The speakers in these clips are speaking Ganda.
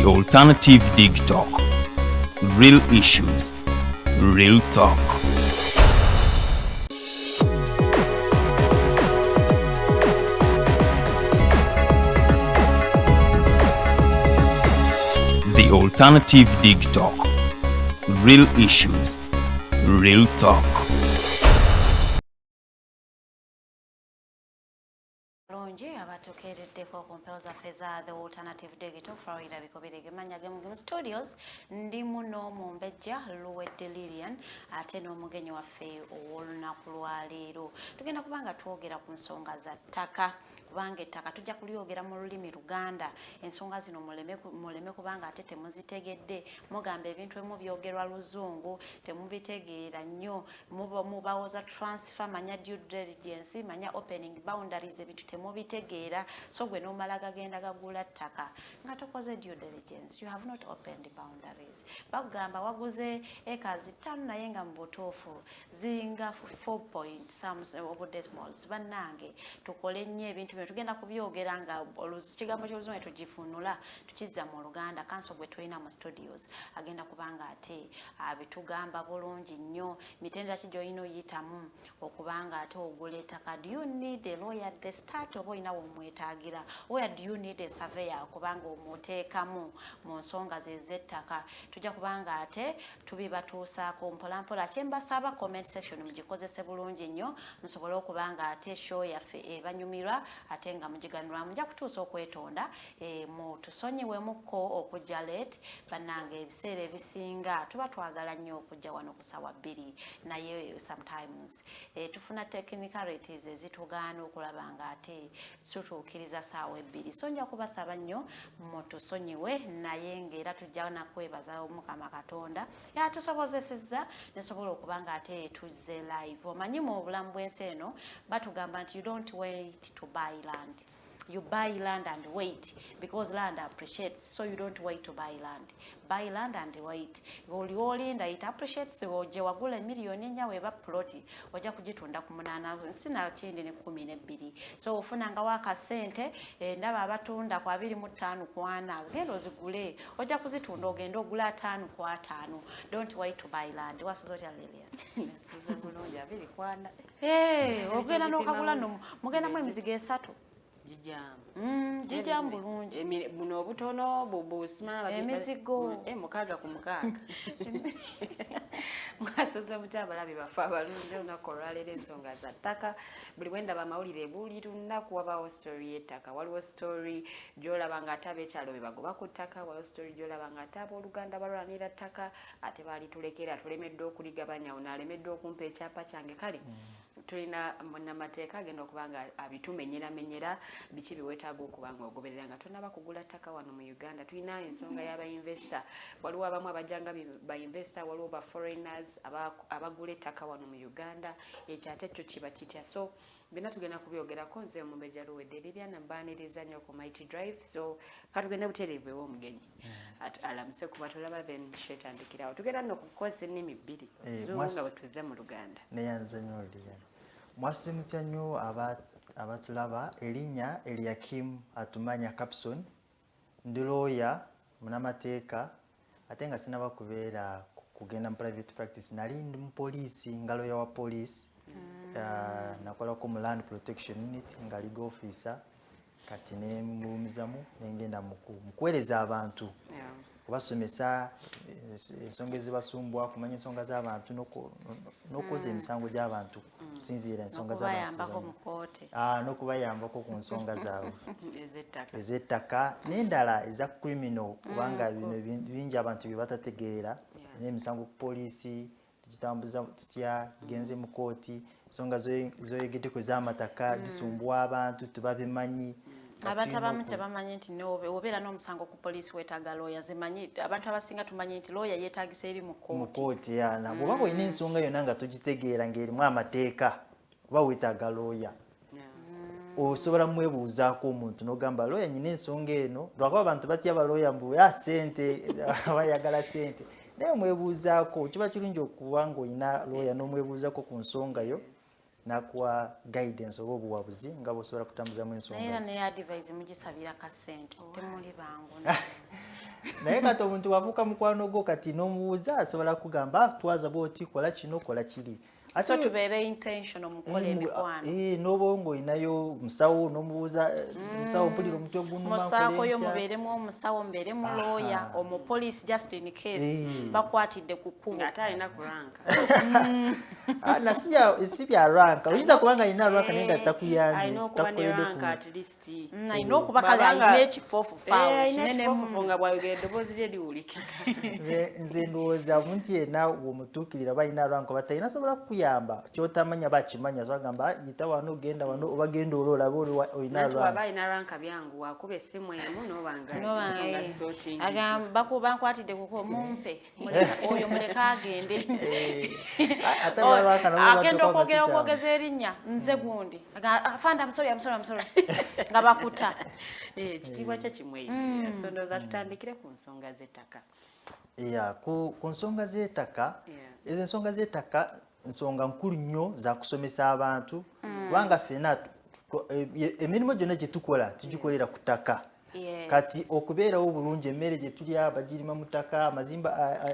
alternative Digitalk. Real issues, real talk. The alternative Digitalk. Real issues, real talk. The alternative Digital Florida Agagobelerwa Manya studios ndi muno mu mbejja luwe delirian ate n'omugenyi waffe ow'olunaku lwaleero tugenda kubanga twogera ku nsonga za ttaka kubanga ettaka tujja kulyogera mu lulimi Luganda ensonga zino muleme kubanga ate temuzitegedde mugamba ebintu emu byogerwa Luzungu temubitegeera nnyo mubawoza transfer manya due diligence manya opening boundaries ebintu temubitegeera so gwe n'omala gagenda gagula ttaka nga tokoze due diligence you have not opened the boundaries bagamba waguze acres 5 naye nga mu butuufu zinga 4 point some of decimals bannange tukole nnyo ebintu bino tugenda kubyogera nga kigambo ky'Oluzungu tugifunula tukizza mu Luganda kanso gwe tulina mu studios agenda kubanga ate abitugamba bulungi nnyo mitendera ki gy'olina oyitamu okubanga ate ogula ettaka. Do you need a lawyer at the start oba olina womwetaagira? Where do you need a surveyor kubanga omuteekamu mu nsonga ze z'ettaka? Tujja kubanga ate tubibatuusaako mpolampola kyembasaba comment section mugikozese bulungi nnyo musobole okubanga ate show yaffe ebanyumirwa ate nga mugiganulwamu nja kutuusa okwetonda tusonyiwemukko okujja late bannange ebiseera ebisinga tuba twagala nnyo okujja wano ku ssaawa 2 naye sometimes tufuna technicalities ezitugaana okulaba nga ate tutuukiriza ssaawa 2 so nja kubasaba nnyo mutusonyiwe naye ng'era tujja nakwebaza Mukama Katonda yatusobozesezza nesobola okubanga ate tuzze live. Omanyi mu bulamu bw'ensi eno batugamba nti you don't wait to buy land. You buy land and wait because land appreciates, so you don't wait to buy land. Buy land and wait. Olinda it appreciates oje wagula milioni 4 weba ploti oja kugitunda ku 8 sina kindi ne 12 so ofunanga waka sente ndaba abatunda kwa 25 kwana gendo ozigule oja kuzitunda ogenda ogula 5 kwa 5. Don't wait to buy land. Wasozotya Lilian sizagulonja 2 kwana ogenda nokagula no mugenda mu emizigo 3 jijambo bulungi buno obutono busima emizigo mukaaga ku mukaaga mwasoza mutabalabi bafa abalungi olunaku olwaleero ensonga za ttaka buli bwendaba amawulire buli lunaku wabaawo story y'ettaka waliwo story gy'olaba nga ate ab'ekyalo be bagoba ku ttaka waliwo story gy'olaba nga ate ab'Oluganda balwanira ttaka ate baalitulekera tulemeddwa okuligabanya ono alemeddwa okumpa ekyapa kyange kale tulina Amateeka agenda okubanga abitumenyeramenyera biki biwetaaga okubanga ogoberera nga tonaba kugula ttaka wano mu Uganda. Tulina ensonga y'abainvestor waliwo abamu abajjanga bainvestor waliwo ba foreigners abagula ettaka wano mu Uganda ekyo ate kyo kiba kitya so bina tugenda kubyogerako nze omumbejja luwedde Lilian mbaaniriza nnyo ku Mighty Drive so katugenda butereevu ew'omugenyi alamuse kuba tulaba then shetandikirawo tugenda nno kukozesa ennimi 2 Zungu nga bwe mu Luganda neyanza nnyo Lilian mwasimutya nnyo abatulaba erinnya Eliakim Atumanya Kapson ndi lawyer munamateeka ate nga sinaba kubeera kugenda mu private practice nali ndi mu poliisi nga lawyer wa poliisi nakolako mu land protection unit nga legal officer kati nemulumizamu nengenda mukuweereza abantu kubasomesa ensonga ezibasumbwa kumanya ensonga z'abantu n'okukoza emisango gy'abantu kusinziira ensonga z'abantu n'okubayambako ku nsonga zaabwe ez'ettaka n'endala eza criminal kubanga bino bingi abantu bye batategeera n'emisango ku poliisi tugitambuza tutya genze mu kooti ensonga zoyegeddeko z'amataka bisumbwa abantu tubabimanyi abatabamu tebamanyi nti obeera n'omusango ku poliisi weetaaga lawyer zimanyi abantu abasinga tumanyi nti lawyer yeetaagisa eri mu kooti bw'oba olina ensonga yonna nga togitegeera ng'erimu amateeka oba weetaaga lawyer osobola mwebuuzaako omuntu n'ogamba lawyer nyina ensonga eno lwakuba abantu batya balawyer mbu sente bayagala sente naye omwebuuzaako kiba kirungi okuba ng'olina lawyer n'omwebuuzaako ku nsonga yo nakuwa guidance oba obuwabuzi nga bw'osobola kutambuzamu ensonga era ne advice mugisabira ka ssente temuli bangu naye kati omuntu wavuka mukwano gwo kati n'omubuuza asobola kugamba twaza bwoti kola kino kola kiri so tubeere intentional mukola emikwano n'obongo inayo musawo n'omubuuza musawo mpulira omutwe gunuma musaako yo mubeeremu omusawo mbeere mu lawyer omupoliisi just in case bakwatidde ku kkubo ate alina kuranka si bya ranka oyinza kubanga alina ranka naye nga takuyambye alina okuba kale alina ekifoofu faawo kinenemu nga bwayogera eddoboozi lye liwulikika nze ndowooza omuntu yenna bw'omutuukirira balina ranka oba talina asobola kukuyamba kyotamanya bakimanya sogamba yita wano genda wano oba genda olabe olina ranka byangu wakuba essimu emu n'obanga agamba bankwatidde kuko mumpe oyo muleka agende agenda okwogeza erinnya nze gundi fanda amusori nga bakuta ekitiibwa kye kimwe so ndowooza tutandikire ku nsonga z'ettaka ku nsonga z'ettaka ezo ensonga z'ettaka nsonga nkulu nnyo za kusomesa abantu kubanga ffenna emirimu gyonna gye tukola tugikolera ku ttaka kati okubeerawo bulungi emmere gye tulya bagirima mu ttaka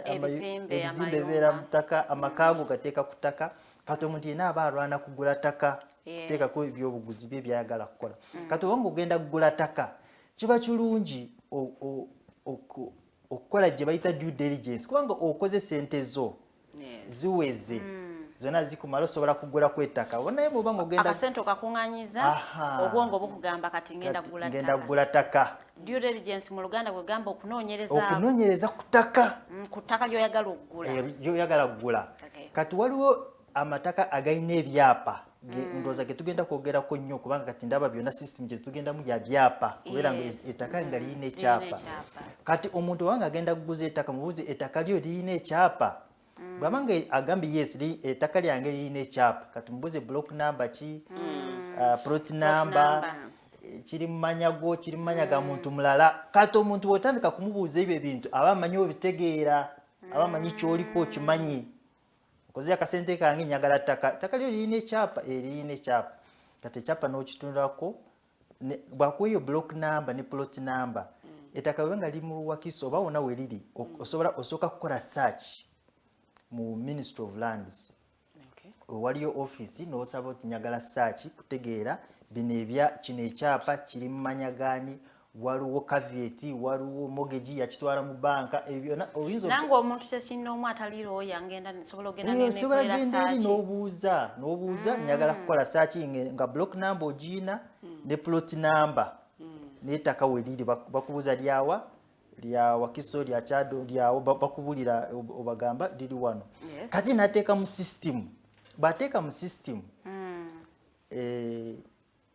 ebizimbe bibeera mu ttaka amakaago gateeka ku ttaka kati omuntu yenna aba alwana kugula ttaka kuteekako ebyobuguzi bye byayagala kukola kati obanga ogenda kugula ttaka kiba kirungi okukola gye bayita due diligence kubanga okoze sente zo ziweze zona zikumala osobola kugula ku ettaka naye bw'obanga ogenda akasente okakuŋŋanyiza obwongo bukugamba kati ngenda kugula ttaka due diligence mu Luganda bwegamba okunoonyereza ku ttaka ly'oyagala okugula kati waliwo amataka agalina ebyapa ndowooza ge tugenda kwogerako nnyo kubanga kati ndaba byonna system gye tugendamu ya byapa kubeera nga ettaka nga lirina ekyapa kati omuntu wanga agenda kuguza ettaka mubuuze ettaka lyo lirina ekyapa bw'abanga agambye yes ettaka lyange lirina ekyapa kati mubuuze block number ki plot number kiri mu manya go kiri mu manya ga muntu mulala kati omuntu bw'otandika kumubuuza ebyo ebintu aba amanyi obitegeera aba amanyi kyoliko okimanyi nkoze akasente kange njagala ttaka lyo lirina ekyapa lirina ekyapa kati ekyapa n'okitunulako bwakuwa eyo block number ne plot number ettaka bwe nga liri mu Luwakiso oba wonna we liri osooka kukola search mu Ministry of Lands waliyo office n'osaba oti njagala search kutegeera kino ekyapa kiri mu manya gaani waliwo caveat waliwo mortgage yakitwala mu banka ebyo oyinza nange omuntu kyekinoomu ataliirowo yangenda nsobola ogenda n'obuuza njagala kukola search nga block number ogiina ne plot number n'ettaka we liri bakubuuza lya Wakiso lya Kyado lyawo bakubulira obagamba liri wano kati nateeka mu system bateeka mu system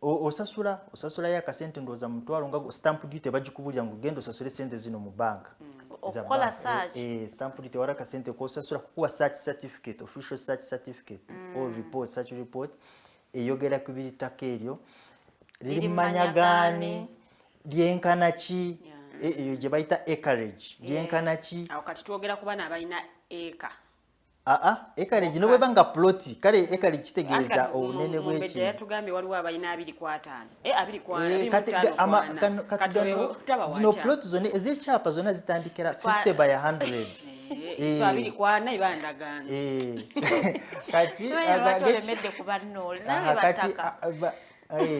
osasula ya kasente ndoza mutwalo nga stamp duty bagikubulira ngo gendo osasule sente zino mu banka okola search stamp duty wala kasente ko osasula kuwa search certificate official search certificate or report search report eyogera ku bitaka eryo liri manya gani lyenkana ki eyo gye bayita acreage lyenkana ki awo kati twogera ku bana abalina eka acreage no bwebanga ploti kale acreage kitegeeza obunene bw'eki yatugambye waliwo abalina 2.5 zino ploti zonna ez'ekyapa zonna zitandikira 50 by 100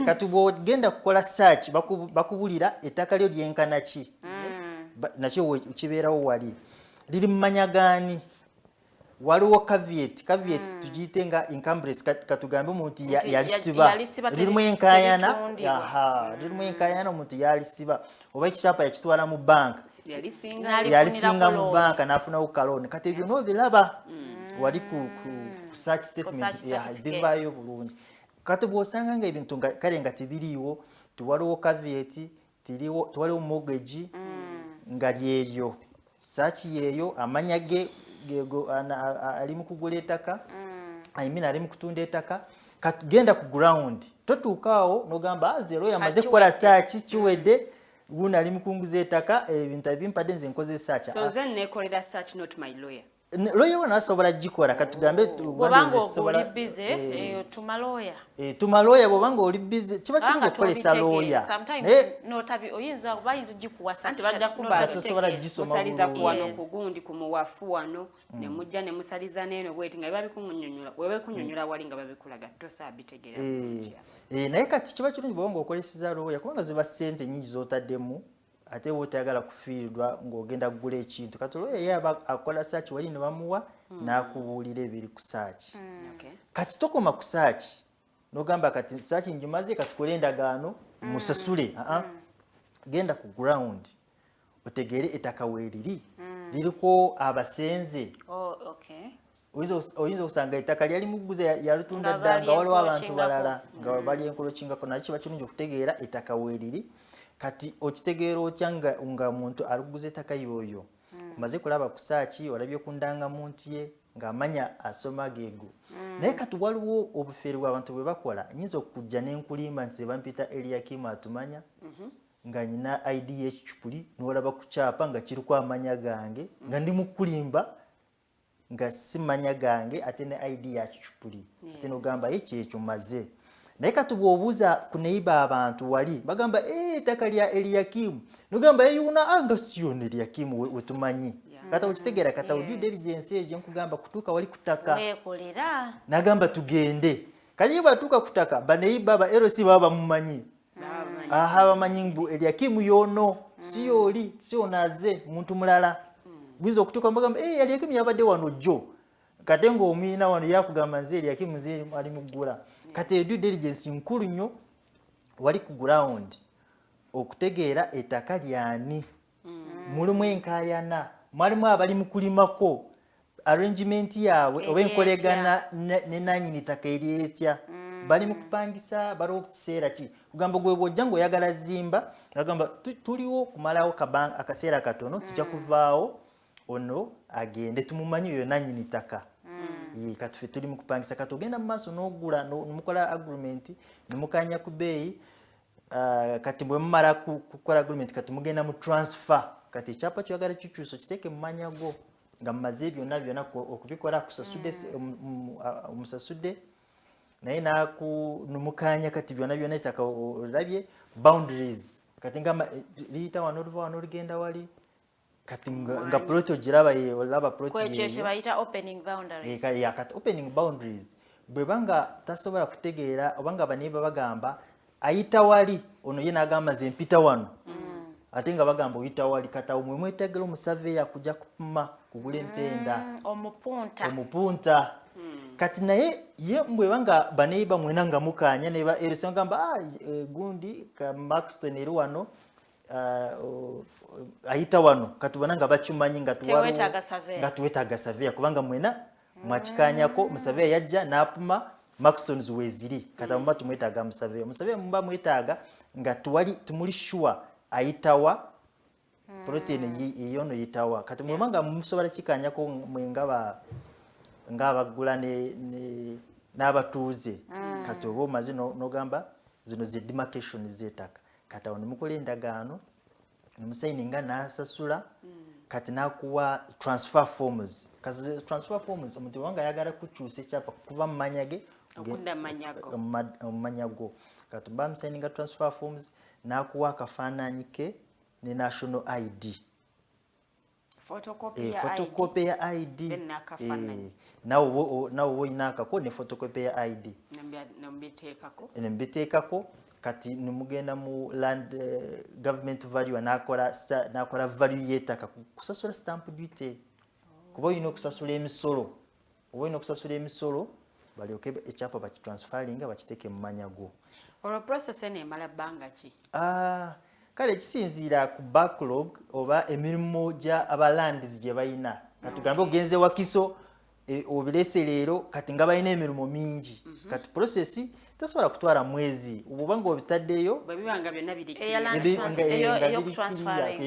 kati bw'ogenda kukola search bakubulira ettaka lyo lyenkana ki nakyo kibeerawo wali liri mu manya gaani waliwo caveat tugiyite nga encumbrance katugambe omuntu yalisiba lirimu enkayana omuntu yalisiba oba ekikyapa yakitwala mu banka yalisinga mu banka n'afunawo kaloni kati ebyo n'obiraba wali ku search statement bivaayo bulungi kati bw'osanga nga ebintu kale nga tebiriiwo tiwaliwo caveat tiwaliwo mortgage nga lyeryo search yeeyo amanya ge ali mu kugula ettaka ali mu kutunda ettaka genda ku ground totuukaawo n'ogamba zero yamaze kukola search kiwedde wuuno ali mu kunguza ettaka ebintu ebimpadde nze nkoze search so then nekolera search not my lawyer lawyer wana asobola gikola katugambe bwobanga oli busy tuma lawyer tuma lawyer bwobanga oli busy kiba kirungi okukolesa lawyer oyinza gikuwasa anti bajja tosobola gisoma musaliza kuwano kugundi ku muwafu wano ne mujja ne musaliza n'eno bweti nga babikunyonyola wewe kunyonyola wali nga babikulaga tosabitegeera naye kati kiba kirungi bwobanga okoleseza lawyer kubanga ziba ssente nyingi z'otaddemu ate wotayagala kufiirirwa ng'ogenda kugula ekintu kati lawyer ye akola search wali ne bamuwa n'akubuulira ebiri ku search kati tokoma ku search n'ogamba kati search ngimaze kati kola endagaano musasule genda ku ground otegeere ettaka weeriri liriko abasenze oyinza okusanga ettaka lyali muguze yalitunda dda nga waliwo abantu balala nga bali enkolokingako naye kiba kirungi okutegeera ettaka weeriri kati okitegeera otya nga muntu aliguze ettaka yoyo maze kulaba ku saaki olabye ku ndangamuntu ye ng'amanya asoma geego naye kati waliwo obufeeri bw'abantu bwe bakola nyinza okujja n'enkulimba nti bampita Eliakim Atumanya nga nyina ID y'ekicupuli n'olaba ku kyapa nga kiriko amanya gange nga ndi mu kulimba nga si manya gange ate ne ID ya kicupuli ate n'ogamba kyekyo maze naye kati bw'obuuza ku neiba abantu wali bagamba ettaka lya Eliakim n'ogamba yuuna nga siyona Eliakim wetumanyi kata okitegeera kata due diligence ejo nkugamba kutuuka wali ku ttaka n'agamba tugende kati bwatuuka ku ttaka baneiba ba LC baba bamumanyi bamanyi mbu Eliakim yono siyoli siyonaze muntu mulala bwiza okutuuka mbagamba Eliakim yabadde wano jjo kate ng'omuyina wano yakugamba nze Eliakim nze ali mu ggula kati due diligence nkulu nnyo wali ku ground okutegeera ettaka lyani mulimu enkaayana mwalimu abali mu kulimako arrangement yaabwe oba enkolegana ne nannyini ttaka eryetya bali mu kupangisa baliwo ku kiseera ki kugamba gwe bw'ojja ng'oyagala zimba agamba tuliwo kumalawo akaseera katono tujja kuvaawo ono agende tumumanyi oyo nannyini ttaka kati ffe tuli mu kupangisa kati ogenda mu maaso n'ogula mukola agreement nemukanya ku bbeeyi kati bwe mumala kukola agreement kati mugenda mu transfer kati ekyapa kyoyagala kikyusa kiteeke mu manya go nga mumaze byonna okubikola kusasudde omusasudde naye nomukanya kati byonna ettaka olabye boundaries kati nga liyita wano oluva wano olugenda wali kati nga plot ogiraba olaba plot kwe bayita opening boundaries kati opening boundaries bwe banga tasobola kutegeera obanga baneiba bagamba ayita wali ono ye n'agamba ze mpita wano ate nga bagamba oyita wali kati awo mwe mwetegera omusaveya kujja kupima kugula empenda omupunta kati naye ye bwe banga baneiba mwena nga mukanya neba erisonga gamba gundi ka Maxton eri wano ayita wano kati bona nga bakimanyi nga tuwetaaga saveya kubanga mwena mwakikanyako musaveya yajja n'apima Maxtons weziri kati muba tumwetaaga musaveya muba mwetaaga nga tumuli sure ayitawa protein eyono yitawa kati mwemanga musobola kikanyako mwe ng'abagula n'abatuuze kati oba omaze n'ogamba zino ze demarcation z'ettaka kati awo nemukola endagaano nemusayininga n'asasula kati n'akuwa transfer forms kati transfer forms omuntu wanga ayagala kukyusa ekyapa kuva mu manya ge mu manya go kati bamusayininga transfer forms n'akuwa akafaananyi ke ne national ID photocopy ya ID nawe oyina akako ne photocopy ya ID nembiteekako kati nemugenda mu land government value nakola value y'ettaka kusasula stamp duty kuba oyina okusasula emisolo balyoke ekyapa bakitransferinga bakiteeke mu manya go olwo process eno emala bbanga ki kale kisinziira ku backlog oba emirimu gya abalandizi gye balina katugambe ogenze wakiso obirese leero kati nga balina emirimu mingi kati process tasobola kutwala mwezi obubanga obitaddeyo bwebibanga byonna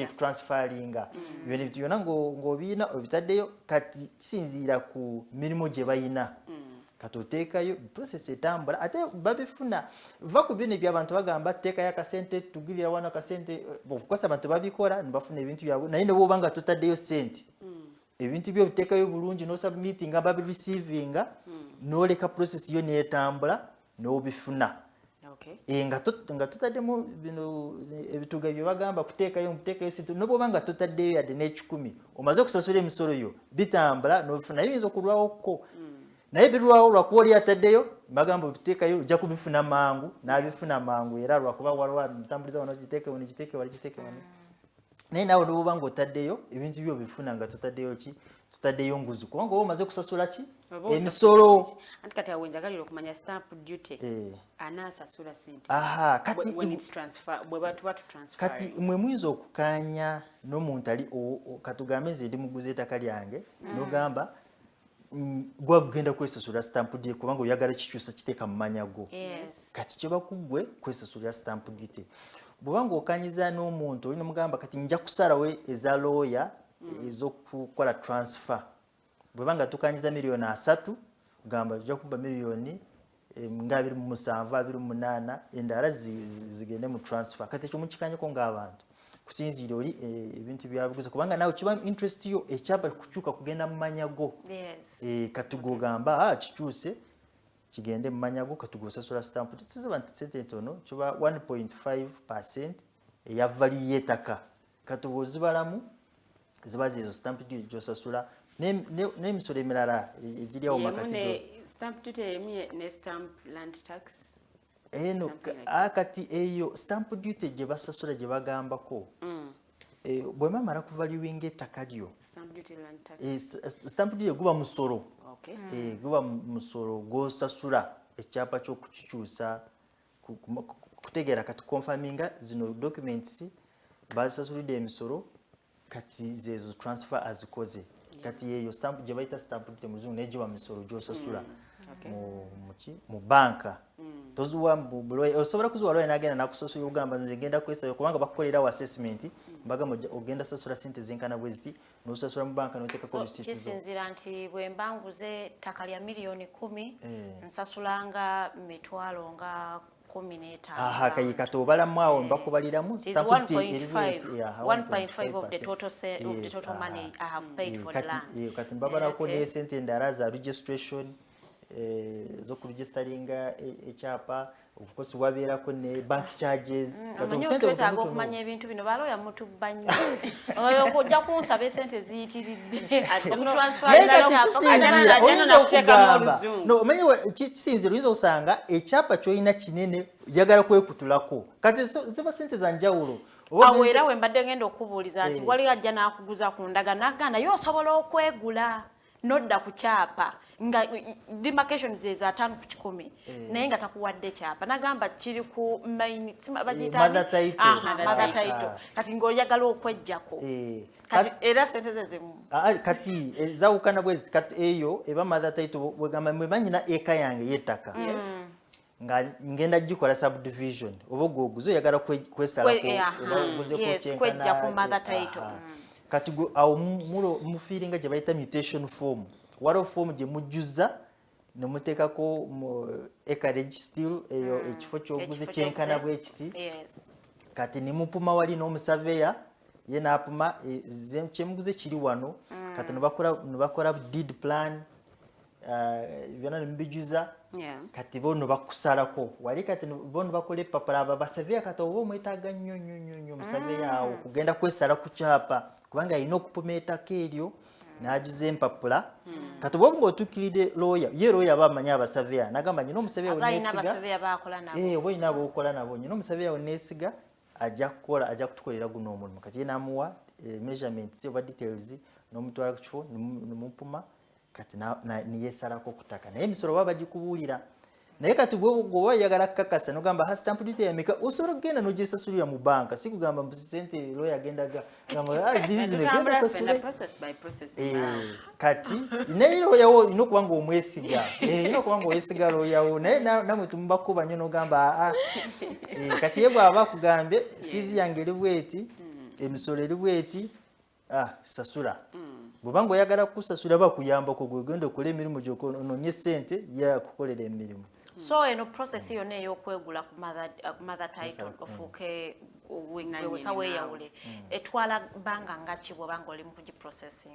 kutransferinga byonna ng'obiina obitaddeyo kati kisinziira ku mirimu gye balina kati oteekayo process etambula ate babifuna va ku bino by'abantu bagamba teekayo akasente tugirira wano akasente of course abantu babikola nibafuna ebintu byabwe naye ne bw'obanga totaddeyo sente ebintu byo bitekayo bulungi no submitting aba receiving no leka process yo netambula no bifuna nga tutaddemu bino ebituga bye bagamba kuteekayo sintu no bwobanga tutaddeyo yadde n'ekikumi omaze okusasula emisolo yo bitambula no bifuna yinza okulwawo ko naye birwawo lwakuba oli ataddeyo bagamba obiteekayo ojja kubifuna mangu n'abifuna mangu era lwakuba waliwo mutambuliza wano giteeke wano giteeke wali giteeke wano naye nawe n'obanga otaddeyo ebintu byo bifuna nga tutaddeyo ki tutaddeyo nguzu kubanga oba omaze kusasula ki emisolo anti kati awo njagalira okumanya stamp duty anaasasula sente kati bwe batuba tutransfer kati mwe muyinza okukaanya n'omuntu ali katugambe nze ndi muguzi ettaka lyange n'ogamba gwagenda kwesasula stamp duty kubanga oyagala kikyusa kiteeka mu manya go kati kyo bakugwe kwesasula stamp duty bwobanga okanyiza n'omuntu olina mugamba kati nja kusalawo eza lawyer ez'okukola transfer bwebanga tukanyiza miliyoni 3 gamba ojja kuba miliyoni nga 27 28 endala zigende mu transfer kati ekyo mukikanyako ng'abantu kusinziira oli ebintu byabuguzi kubanga nawe kiba interest yo ekyapa kukyuka kugenda mu manya go katugogamba kikyuse kigende mu manya go katugosasula stamp tiziba nti sente ntono kiba 1.5% eya value y'ettaka katugozibalamu ziba zezo stamp duty gyosasula n'emisolo emirala egiryawo makati stamp duty ne stamp land tax kati eyo stamp duty gye basasula gye bagambako bwe mamala kuvaluinga ettaka lyo stamp duty guba musolo guba musolo gwosasula ekyapa ky'okukikyusa kutegeera kati confirminga zino documents bazisasulidde emisolo kati zezo transfer azikoze kati eyo stamp gye bayita stamp duty muzungu naye giba misolo gyosasula mu banka tozuwa mbuloye osobola kuzuwa loye nagenda nakusasula ugamba nze ngenda kwesa kubanga bakukolera assessment bagamba ogenda sasula sente zenkana bweziti nosasula mu banka noteka ko receipt zo kisinzira nti bwe mbanguze ttaka lya miliyoni 10 nsasulanga mitwalo nga 15 kayika tobala mwawo mbakubaliramu stamp duty 1.5 of the total money I have paid for the land kati mbabala ko ne sente ndara za registration zo kuregisteringa ekyapa of course wabeerako ne bank charges twetaaga okumanya ebintu bino baloya mutubanye ojja kunsaba esente ziyitiridde omenye kisinzira oyinza osanga ekyapa kyolina kinene yagala kwekutulako kati ziba sente za njawulo awo era we mbadde ngenda okubuuliza nti wali ajja n'akuguza ku ndaga n'aganda yo osobola okwegula nodda ku kyapa nga demarcation ze za 5 ku 10 naye nga takuwadde kyapa nagamba kiri ku main mother title kati ng'oyagala okwejjako kati era sente ze zimu kati ezawukana bwezi kati eyo eba mother title bwegamba mwe banyina eka yange y'ettaka nga ngenda gikola subdivision oba gwoguzo oyagala kwesalako kwejja ku mother title kati awo mufiiringa gye bayita mutation form waliwo form gye mujjuza ne muteekako acreage still eyo ekifo ky'oguze kyenkana bwekiti kati ne mupuma wali n'omusaveya ye n'apuma kyemuguze kiri wano kati ne bakola deed plan byonna ne mubijjuza kati bono bakusalako wali kati bono bakola epapula aba basaveya kati oba omwetaaga nnyo musaveya awo kugenda kwesala ku kyapa kubanga alina okupuma ettaka eryo n'ajuza empapula kati oba ng'otuukiridde lawyer ye lawyer aba amanyi abasaveya n'agamba nyina omusaveya oba olina ab'okola nabo nyina omusaveya onneesiga ajja kutukolera guno omulimu kati ye n'amuwa measurements oba details n'omutwala ku kifo nemupuma kati niyesalako kutaka naye emisolo baba bagikubuulira naye kati gwoba oyagala kukakasa nogamba ha stamp duty yameka osobola kugenda nogisasulira mu banka si kugamba sente lawyer agendaga kati naye lawyer ino kubanga omwesiga ino kubanga owesiga lawyer naye namwe tumubakuba nnyo nogamba kati ye bw'aba akugambye fiizi yange eri bweti emisolo eri bweti sasula bw'obanga oyagala kusasula bakuyambako gwegenda okola emirimu gy'onoonye sente yakukolera emirimu so eno process yonna ey'okwegula ku mother title ofuuke wekaweyawule etwala banga ngachi bwobanga oli mu kugiprocessing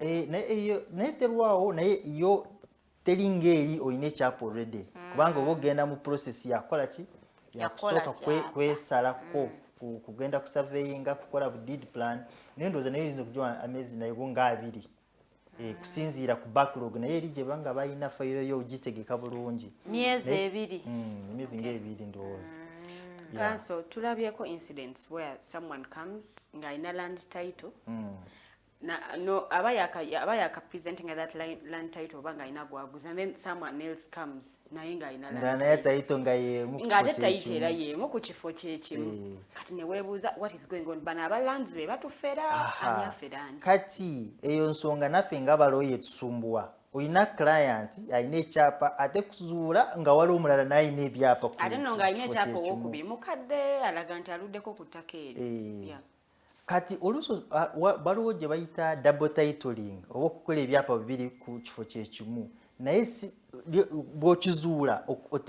neterwawo naye yo teringa eri oyina ekyapa already kubanga oba ogenda mu process yakola ki yakusooka kwesalako kugenda ku surveyinga kukola bu deed plan naye ndowooza naye oyinza okugiwa amezi nayo nga 2 kusinziira ku backlog naye eri gye banga balina fayiro yo ogitegeka bulungi myezi 2 emyezi nga 2 ndowooza. So tulabyeko incidents where someone comes nga ina land title abayaka presenting that land title banga ina gwaguza and then someone else comes naye nga ina land title nga yemu ku kifo kyekimu kati ne weebuuza what is going on bana abalands be batufera anyafedani kati eyo nsonga naffe nga baloye tusumbuwa oyina client ayina ekyapa ate kuzuula nga wali omulala n'ayina ebyapa ate nno ng'ayina ekyapa owokubiri mukadde alaga nti aluddeko ku ttaka eri kati oluusi baliwo gye bayita double titling oba okukola ebyapa bibiri ku kifo kyekimu naye bw'okizuula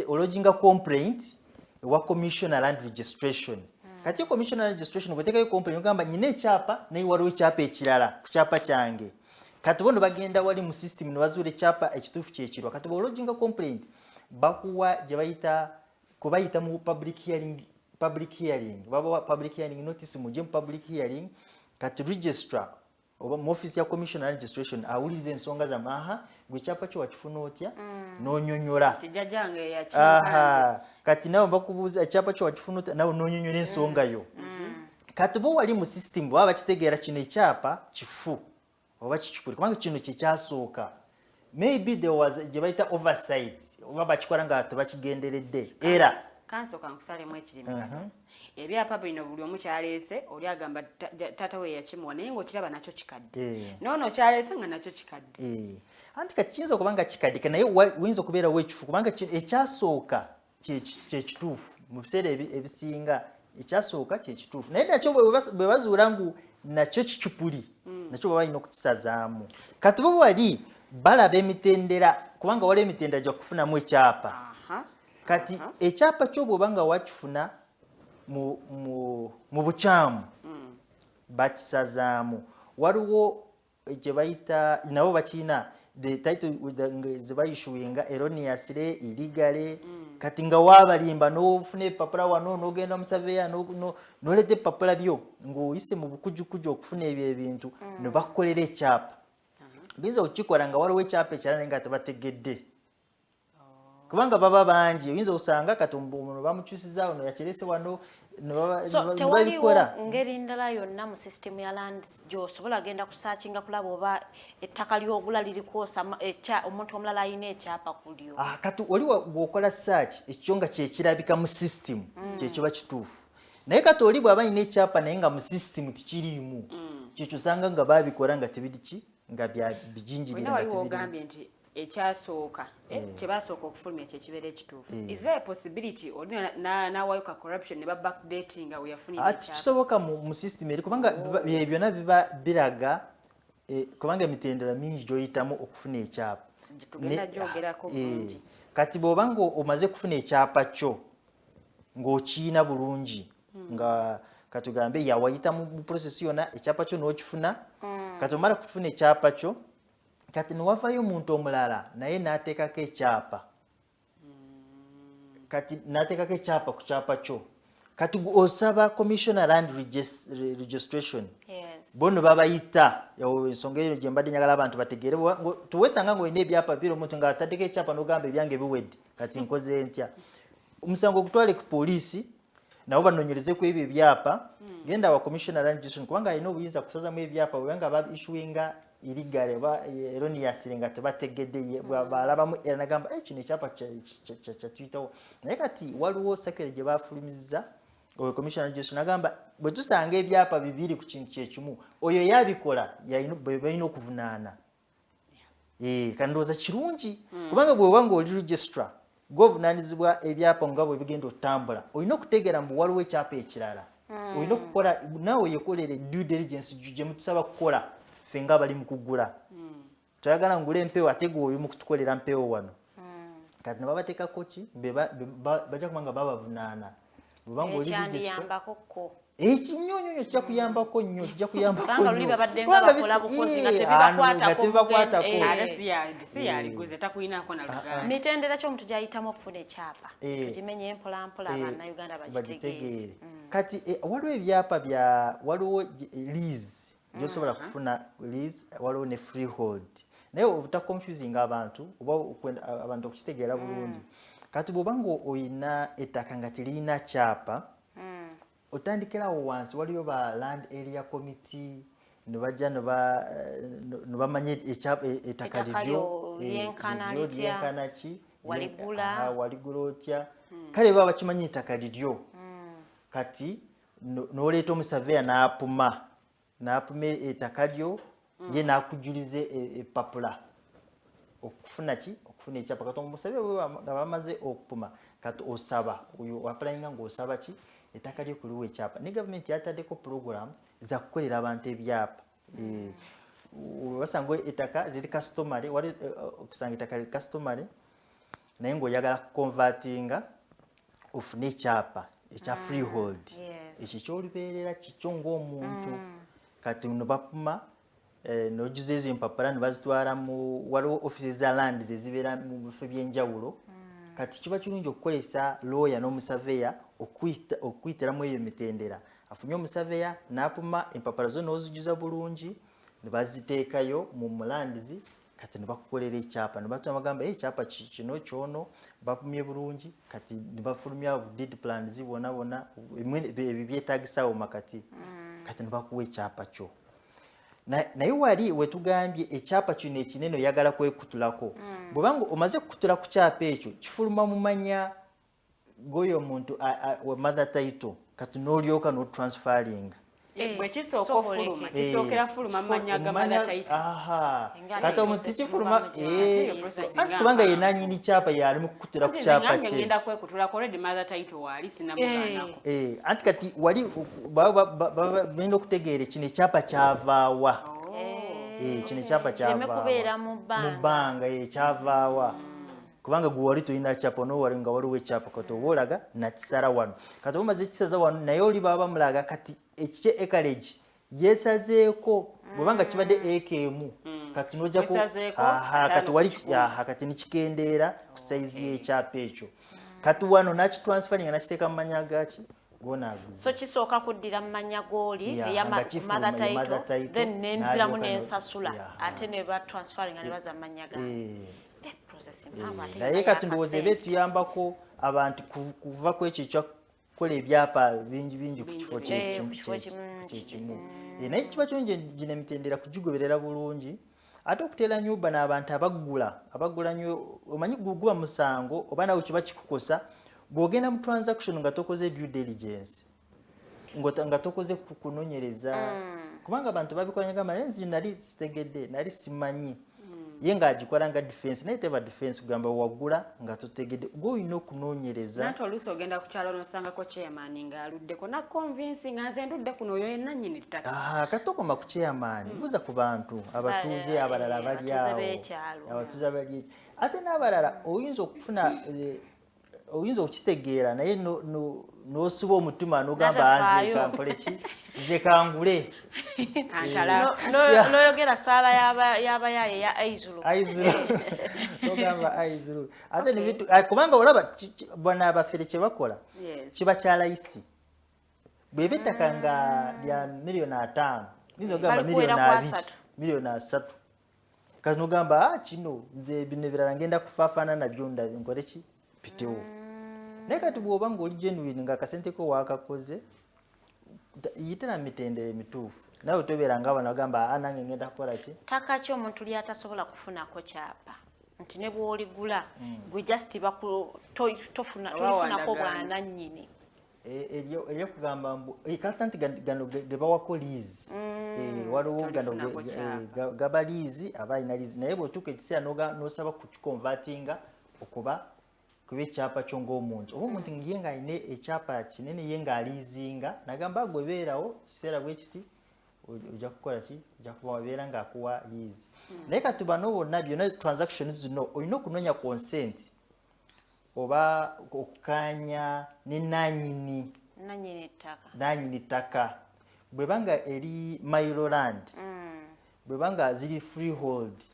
ologinga complaint ewa commissioner land registration kati commissioner land registration bw'oteekayo complaint ogamba nyina ekyapa naye waliwo ekyapa ekirala ku kyapa kyange kati bono bagenda wali mu system ne bazuula ekyapa ekituufu kyekirwa kati bw'ologinga complaint bakuwa gye bayita kubayita mu public hearing baba public hearing notice muje mu public hearing kati registrar oba mu office ya commissioner registration awuliriza ensonga za maha gwe kyapa kyo wakifuna otya n'onyonyola tijajange ya chimpanzee kati nawe bakubuuza ekyapa kyo wakifuna otya nawe n'onyonyola ensonga yo kati bo wali mu system baba bakitegeera kino ekyapa kifu oba kikipuli kubanga kino kye kyasooka maybe there was gye bayita oversight oba bakikola nga tebakigenderedde era kanso kankusalemu ekirimi ebyapa bino buli omu kyaleese oli agamba taata we yakimuwa naye ng'okiraba nakyo kikadde noono kyaleese nga nakyo kikadde anti kati kiyinza okuba nga kikadde naye wayinza okubeerawo ekifu kubanga ekyasooka kyekituufu mu biseera ebisinga ekyasooka kyekituufu naye nakyo bwe bazuula ngu nakyo kicupuli nakyo baba balina okukisazaamu kati bo wali balaba emitendera kubanga waliwo emitendera gya kufunamu ekyapa kati ekyapa kyo bw'oba nga wakifuna mu bukyamu bakisazaamu waliwo gye bayita nabo bakirina the title ze bayishuwinga erroneously illegally kati nga wabalimba n'ofuna epapula wano n'ogenda mu surveyor n'oleeta epapula byo ng'oyise mu bukujukuju okufuna ebyo ebintu ne bakukolera ekyapa binza okukikola nga waliwo ekyapa ekirala naye nga tebategedde kubanga baba bangi oyinza osanga kati omuntu bamukyusiza ono yakirese wano tewaliwo ngeri ndala yonna mu system ya land gy'osobola genda kusakinga kulaba oba ettaka ly'ogula lirikwosa omuntu omulala ayina ekyapa ku lyo kati oli bw'okola search ekyo nga kyekirabika mu system kyekiba kituufu naye kati oli bw'aba ayina ekyapa naye nga mu system tikiriimu kyekyo osanga nga baabikola nga tebiriki nga bijinjirira nga tebirimu ekyasooka kyebasooka okufulumya kyekibeera ekituufu is there a possibility nawayo ka corruption ne ba backdating nga weyafunira kisoboka mu system eri kubanga byonna biba biraga kubanga emitendera mingi gy'oyitamu okufuna ekyapa tugenda gyogerako bulungi kati bw'oba nga omaze kufuna ekyapa kyo ng'okiina bulungi nga katugambe yawayita mu process yonna ekyapa kyo n'okifuna kati omala kufuna ekyapa kyo kati niwavayo omuntu omulala naye n'ateekako ekyapa kati n'ateekako ekyapa ku kyapa kyo kati osaba commissioner land registration bono babayita ensonga eyo gye mbadde njagala abantu bategeere tuwesanga ng'olina ebyapa biri omuntu nga ataddeko ekyapa n'ogamba ebyange biwedde kati nkoze ntya omusango ogutwale ku poliisi nabo banoonyerezeku ebyo ebyapa genda wa commissioner land registration kubanga alina obuyinza kusazamu ebyapa bwebanga baishuinga illegally oba erroneously nga tebategedde balabamu era nagamba kino ekyapa kyatuyitawo naye kati waliwo sakere gye bafulumiza oyo commissioner registration nagamba bwe tusanga ebyapa bibiri ku kintu kyekimu oyo yabikola balina okuvunaana kandi ndowooza kirungi kubanga bw'oba ng'oli registrar gwovunaanizibwa ebyapa nga bwe bigenda okutambula olina okutegeera mbu waliwo ekyapa ekirala olina okukola naawe yekolere due diligence gye mutusaba kukola ffe nga bali mu kugula toyagala ngula empewo ate gwe oli mu kutukolera mpewo wano kati ne babateekako ki bajja kuba nga babavunaana ekyandiyambakokko ekinyonyonyo kijja kuyambako nnyo kijja kuyambako kubanga luli babadde nga bakola bukozi nga tebibakwatako si yaliguze takuyinako na luganda mitendera ky'omuntu gyayitamu okufuna ekyapa tugimenye mpolampola abannayuganda bagitegeere kati waliwo ebyapa waliwo lease gy'osobola kufuna lease waliwo ne freehold naye obuta confusing abantu oba abantu okukitegeera bulungi kati bw'obanga oyina ettaka nga teriyina kyapa otandikirawo wansi waliyo ba land area committee nebajja nebamanya ettaka liryo lyenkana ki waligula otya kale baba bakimanyi ettaka liryo kati n'oleeta omusaveya n'apuma ettaka lyo ye n'akujuliza epapula okufuna ekyapa kati omusaveya nga bamaze okupuma kati osaba oyo wapulayinga ng'osaba ki ettaka lyo kuliwo ekyapa ne gavumenti yataddeko program za kukolera abantu ebyapa basanga ettaka liri customary wali okusanga ettaka liri customary naye ng'oyagala kukonvatinga ofune ekyapa ekya freehold ekyo ky'olubeerera kikyo ng'omuntu kati no bapuma n'ojuza ezo empapula ne bazitwala waliwo ofisi za land zezibeera mu bifo by'enjawulo kati kiba kirungi okukolesa lawyer n'omusaveya okuyitiramu eyo mitendera afunye omusaveya n'apuma empapula zo n'ozijuza bulungi ne baziteekayo mu mulandizi kati ne bakukolera ekyapa ne batuma bagamba ekyapa kino kyono bapumye bulungi kati ne bafulumya deed plans bonna ebyo byetaagisawo makati kati ne bakuwa ekyapa kyo naye wali wetugambye ekyapa kino ekinene oyagala kwekutulako bwebanga omaze kukutula ku kyapa ekyo kifuluma mu manya goyo omuntu mother title kati n'olyoka n'otransferring bwekisooka ofuluma kisookera fuluma manya ga mother title kati omuntu tikifuluma anti kubanga ye nanyini kyapa yali mu kukutula ku kyapa kye ngenda kwekutulako already mother title wali sinamugaanako anti kati wali bagenda okutegeera kino ekyapa kyavaawa kino ekyapa kyavaawa mu bbanga kyavaawa kubanga gwe wali tulina kyapa n'owali nga waliwo ekyapa kati oba olaga nakisala wano kati oba omaze kisaza wano naye oli baba bamulaga kati ekikye ekalegi yeesazeeko bwebanga kibadde ekemu kati nojjako kati wali kati nikikendeera ku sayizi y'ekyapa ekyo kati wano nakitransferinga nakiteeka mu manya gaki gonaaguza so kisooka kuddira mu manya g'oli eya mother title then nenziramu nensasula ate ne batransferinga ne baza mu manya gange naye kati ndowooza eba etuyambako abantu kuva ku ekyo ekyakukola ebyapa bingi ku kifo kyekimu naye kiba kirungi gino emitendera kugigoberera bulungi ate okuteera nyumba n'abantu abagula nnyo omanyi guba musango oba nawe kiba kikukosa bw'ogenda mu transaction nga tokoze due diligence nga tokoze kunoonyereza kubanga abantu babikolanya gamba nzi nali sitegedde nali simanyi ye ng'agikola nga defense naye teba defense kugamba wagula nga totegedde gw'olina okunoonyereza nati oluusi ogenda ku kyalo n'osangako chairman ng'aluddeko na convince nga nze ndudde kuno oyo yenna nnyini ttaka kati okoma ku chairman buuza ku bantu abatuuze abalala abali awo abatuuze abali ate n'abalala oyinza okufuna oyinza okukitegeera naye n'osuba omutima n'ogamba nze kankole ki nze kangule n'oyogera saala y'abayaaye ya aizulu n'ogamba aizulu ate kubanga olaba bwana abafere kye bakola kiba kya layisi bw'eba ettaka nga lya $5,000,000 yinza ogamba $2,000,000 kati n'ogamba kino nze bino ebirala ngenda kufaafaana nabyo nkole ki pitewo naye kati bw'oba ng'oli genuine ng'akasente ko waakakoze yitira mitendera emituufu nawe tobeera nga abana bagamba nange ngenda kukola ki ttaka ki omuntu lyatasobola kufunako kyapa nti ne bw'oligula gwe just tofunako bwanannyini eryokugamba mbu kata nti gano gebawako liizi waliwo gano gaba liizi aba alina liizi naye bw'otuuka ekiseera n'osaba kukikonvatinga okuba kuba ekyapa kyo ng'omuntu oba omuntu ye ng'alina ekyapa kinene ye ng'aliizinga nagamba gwe beerawo kiseera bwe kiti ojja kukola ki ojja kuba wabeera ng'akuwa liizi naye kati bano bonna byonna transaction zino olina okunoonya consent oba okukaanya ne nanyini nanyini ttaka bwebanga eri Mailoland bwebanga ziri freehold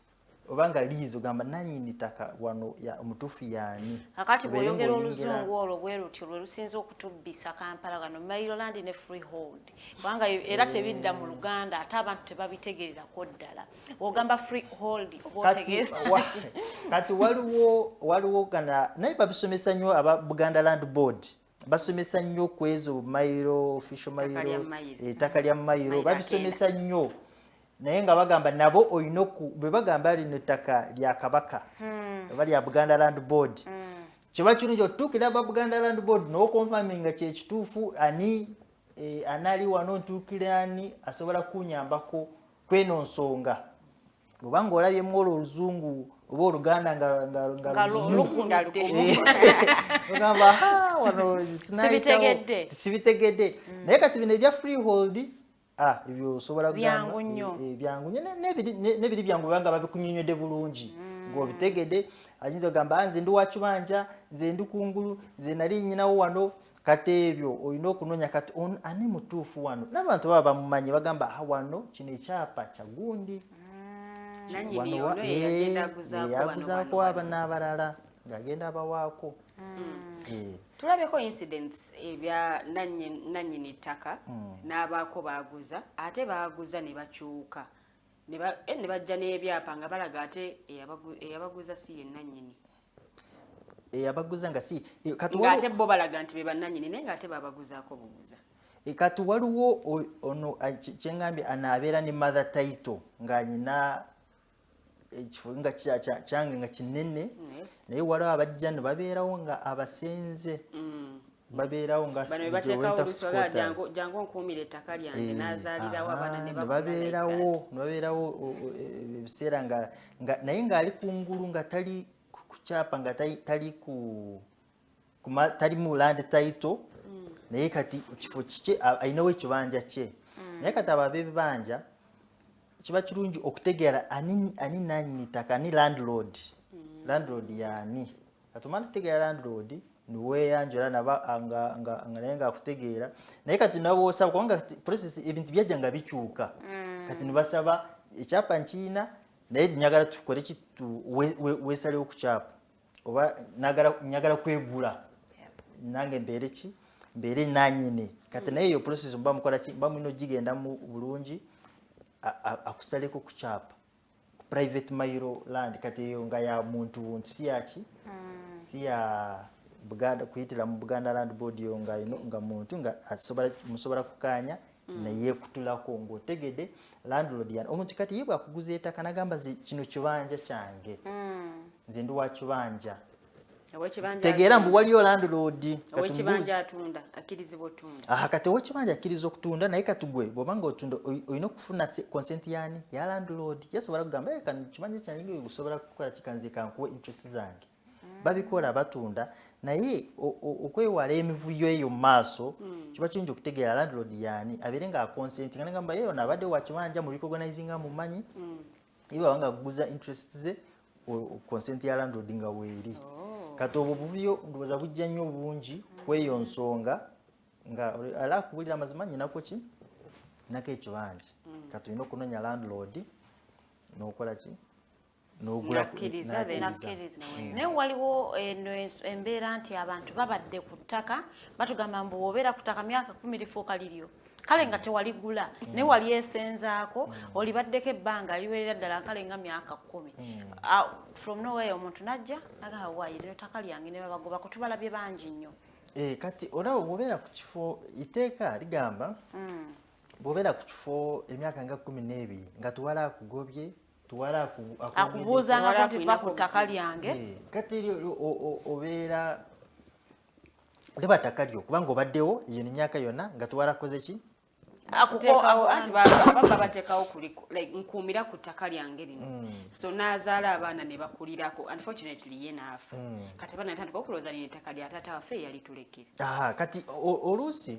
obanga lizo gamba nanyini ttaka wano ya omutufu yani akati bw'oyogera oluzungu olwo bwe lutyo lwe lusinza okutubbisa Kampala gano Mailoland ne freehold kubanga era tebidda mu Luganda ate abantu tebabitegererako ddala ogamba freehold kati waliwo kana naye babisomesa nnyo aba Buganda Land Board basomesa nnyo kwezo Mailo official Mailo ettaka lya Mailo babisomesa nnyo naye nga bagamba nabo oyina bwe bagamba ali n'ettaka lya Kabaka oba lya Buganda Land Board kiba kirungi otuukira aba Buganda Land Board n'okonfaminga kyekituufu ani anali wano ntuukira ani asobola kunyambako kweno nsonga obanga olabyemu oluzungu oba Oluganda nga ogamba wano sibitegedde naye kati bino ebya freehold ebyo osobola byangu nnyo nebiri byangu banga babikunyonnyodde bulungi ng'obitegedde ayinza ogamba nze ndi wa kibanja nze ndi kungulu nze nali nnyinawo wano kati ebyo olina okunoonya kati ani mutuufu wano n'abantu baba bamumanye bagamba wano kino ekyapa kya gundi yaguzaako aba n'abalala ng'agenda abawaako tulabeko incidents ebya nanyini ttaka n'abaako baaguza ate baaguza ne bakyuka ne bajja n'ebyapa nga balaga ate eyabaguza si ye nanyini eyabaguza nga si ng'ate bo balaga nti be bannanyini naye ng'ate babaguzaako buguza kati waliwo ono kyengambye anaabeera ne mother title ng'anyina ekifo nga kyange nga kinene naye waliwo abajja ne babeerawo nga abasenze babeerawo nga jangu onkuumira ettaka lyange n'azaalirawo abaana ne babeerawo ebiseera nga naye ng'ali kungulu nga tali ku kyapa nga tali mu land title naye kati ekifo kike ayinawo ekibanja kye naye kati abo ab'ebibanja kiba kirungi okutegeera ani nanyini ttaka ani landlord yani katumana tutegeera landlord niweeyanjula naba naye nga akutegeera naye kati nabo osaba kubanga process ebintu byajja nga bikyuka kati nibasaba ekyapa nkiina naye nyagala tukole weesalewo ku kyapa oba nyagala kwegula nange mbeere nanyini kati naye eyo process mba mukola ki mba mulina ogigenda mu bulungi akusaleko ku kyapa ku private Mailo land kati eyo nga ya muntu si ya Buganda kuyitira mu Buganda Land Board yo nga muntu nga musobola kukanya naye kutulako ng'otegedde landlord yani omuntu kati ye bwakuguza ettaka nagamba kino kibanja kyange nze ndi wa kibanja tegeera mbu waliyo landlord kati owekibanja akkiriza okutunda naye kati gwe bw'obanga otunda olina okufuna consent yani ya landlord yasobola kugamba kano kibanja kyange gusobola kukola kikanze kankuwa interest zange babikola batunda naye okwewala emivuyo eyo mu maaso kiba kirungi okutegeera landlord yani abeere nga consent nga nagamba yeyo nabadde wa kibanja mu recognizinga mumanyi iba wanga kuguza interest ze consent ya landlord nga weeri kati obwo buvuyo ndowooza bujja nnyo bungi kweyo nsonga nga ala kubulira amazima nyinako ki nako ekibanja kati olina okunoonya landlord n'okola ki n'oggulakkiriza naye waliwo embeera nti abantu babadde ku ttaka batugamba mbu bw'obeera ku ttaka myaka 10 lifuuka liryo kale nga tewaligula naye wali esenzaako olibaddeko ebbanga liwerera ddala kale nga myaka 10 from nowhere omuntu najja nagamba waayi lino ttaka lyange ne babagoba kutubalabye bangi nnyo kati olaba bw'obeera ku kifo iteeka ligamba bw'obeera ku kifo emyaka nga 12 nga tuwala akugobye akubuuza nga kutiva ku ttaka lyange kati obeera leba ttaka lyo kubanga obaddewo eyo emyaka yonna nga tuwalakoze ki anti baba bateekawo nkuumira ku ttaka lyange lino so n'azaala abaana ne bakulirako unfortunately ye naafa kati abaana natandika okulowooza lino ettaka lya taata waffe yalitulekera kati oluusi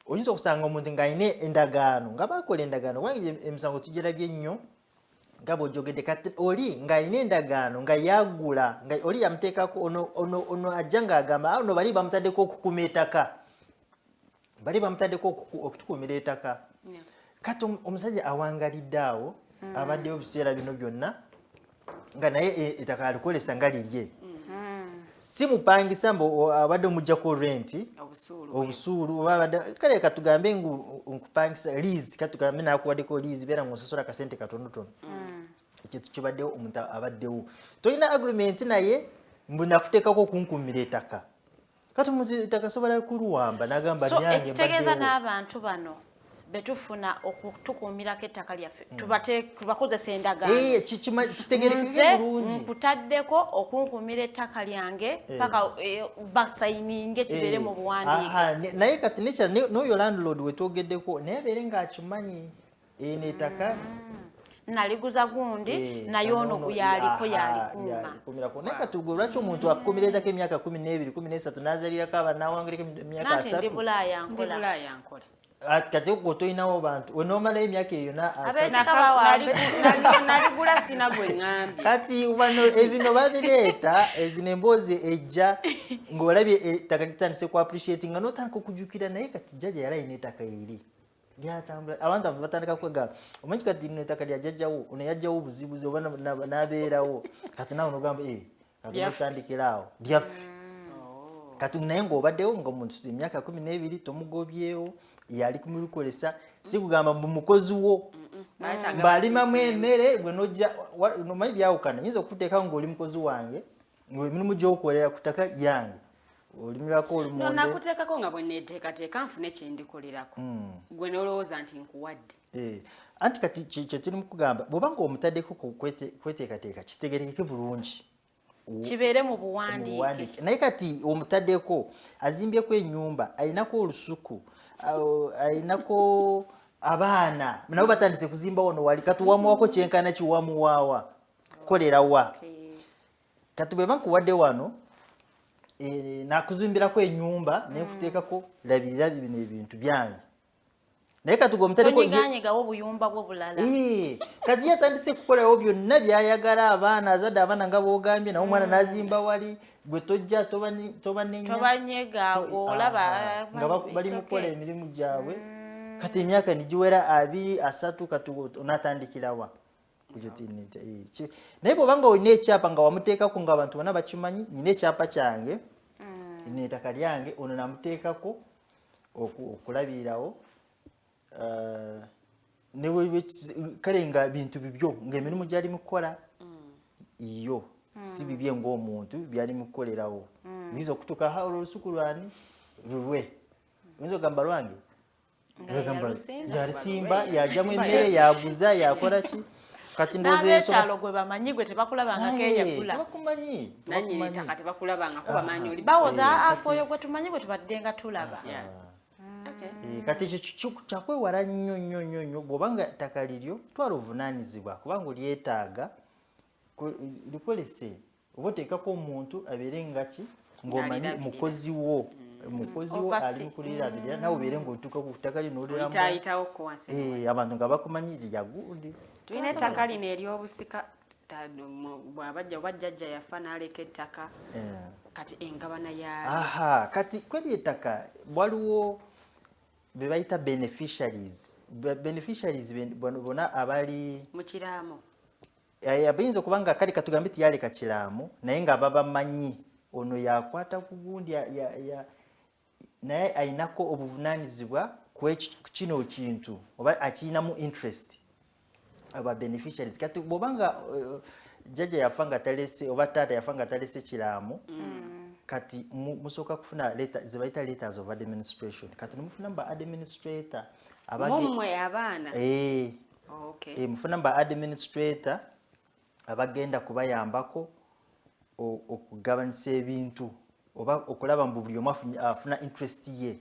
oyinza okusanga omuntu ng'alina endagaano nga bakola endagaano kubanga emisango tugirabye nnyo nga bw'ojogedde kati oli ng'alina endagaano nga yagula nga oli yamuteekako ono ajja ng'agamba ono bali bamutaddeko okukuma ettaka bali bamutaddeko okutukumira ettaka kati omusajja awangalidde awo abaddewo biseera bino byonna nga naye ettaka alikolesa nga lirye si mupangisa mbu abadde omuggyako renti obusuulu kale katugambe nkupangisa lease katugambe nakuwaddeko lease beera ng'osasula akasente katonotono ekyo kibaddewo omuntu abaddewo tolina agreement naye mbu nakuteekako okunkumira ettaka kati omuntu ettaka asobola kuluwamba n'agamba lyange ekitegeeza n'abantu bano betufuna okutukuumirako ettaka lyaffe tubakozesa endagaano kitegerekeke bulungi nkutaddeko okunkumira ettaka lyange paka basayininge kibeere mu buwandiike naye kati n'oyo landlord wetwogeddeko naye abeere ng'akimanyi eno ettaka naliguza gundi naye ono gweyaliko yalikuuma naye kati gwe lwaki omuntu akukumira ettaka emyaka 12 13 n'azaalirako abaana n'awangireko emyaka 3 ndi bulaayankola kati gwe tolinawo bantu wenomalayo emyaka eyo naligula sina gwe ŋŋambye kati bano ebino babireeta egino emboozi ejja ng'olabye ettaka litandise ku appreciate nga n'otandika okujjukira naye kati jjajja yali alina ettaka eri lyatambula abantu batandika kwegamba omanyi kati lino ettaka lya jjajjawo ono yajjawo obuzibuzi oba n'abeerawo kati nawe nogamba katutandikira awo lyaffe kati naye ng'obaddewo ng'omuntu emyaka 12 tomugobyewo yali kumulikolesa si kugamba mukozi wo mbalimamu emmere gwe nojja nomanyi byawukana yinza okuteekawo ng'oli mukozi wange emirimu gy'okukolera ku ttaka yange olimirako olumonde nakuteekako nga bwe neeteekateeka nfune kye ndikolerako gwe nolowooza nti nkuwadde anti kati kye tuli mu kugamba bw'oba ng'omutaddeko kweteekateeka kitegerekeke bulungi kibeere mu buwandiike naye kati omutaddeko azimbyeko ennyumba ayinako olusuku ayinako abaana nabo batandise kuzimba wano wali kati wamuwako kyenkana kiwamuwaawa kukolera wa kati bweba nkuwadde wano nakuzimbirako ennyumba naye kuteekako labirira bino ebintu byange naye kati gomutaddekonyiganyigawo obuyumba bwo bulala kati yatandise kukolerawo byonna byayagala abaana azadde abaana nga boogambye nawe omwana n'azimba wali gwe tojja tobanyegaawo olaba nga bali mukola emirimu gyabwe kati emyaka nigiwera 2 3 kati onatandikirawa naye bw'oba nga olina ekyapa nga wamuteekako nga abantu bonna bakimanyi nyina ekyapa kyange nettaka lyange ono namuteekako okulabirirawo kale nga bintu bibyo ng'emirimu gyali mukukola iyo si bibye ng'omuntu byali mukukolerawo biza okutuuka olusuku lwani lulwe oyinza ogamba lwange yalusimba yajjamu emmere yaguza yakola ki kati n'abeekyalo gwe bamanyi gwe tebakulabangako eyegula tebakumanyi nannyini ettaka tebakulabangako bamanyi oli bawoza afooyo gwe tumanyi gwe tubadde nga tulaba kati ekyo kyakwewala nnyo nnyo nnyo nnyo bw'obanga ettaka liryo twala obuvunaanyizibwa kubanga olyetaaga likolese oba oteekako omuntu abeere nga ki ng'omanyi mukozi wo ali mukulirabirira nawe obeere ng'otuuka ku ttaka lino abantu nga bakumanyi lyagundi tulina ettaka lino ery'obusika bwabajjajja yafa n'aleka ettaka kati engabana yaali kati kweri ettaka waliwo be bayita beneficiaries bona abali mu kiraamo abayinza okuba nga kale katugambe tiyaleka kiraamu naye nga babamanyi ono yakwata ku gundi naye ayinako obuvunaanyizibwa ku kino kintu oba akiyinamu interest aba beneficiaries kati bw'oba nga jjajja yafa nga talese oba taata yafa nga talese kiraamu kati musooka kufuna zebayita letters of administration kati nemufuna mba administrator mumwe abaana mufuna mba administrator abagenda kubayambako okugabanyisa ebintu oba okulaba mbu buli omu afuna interest ye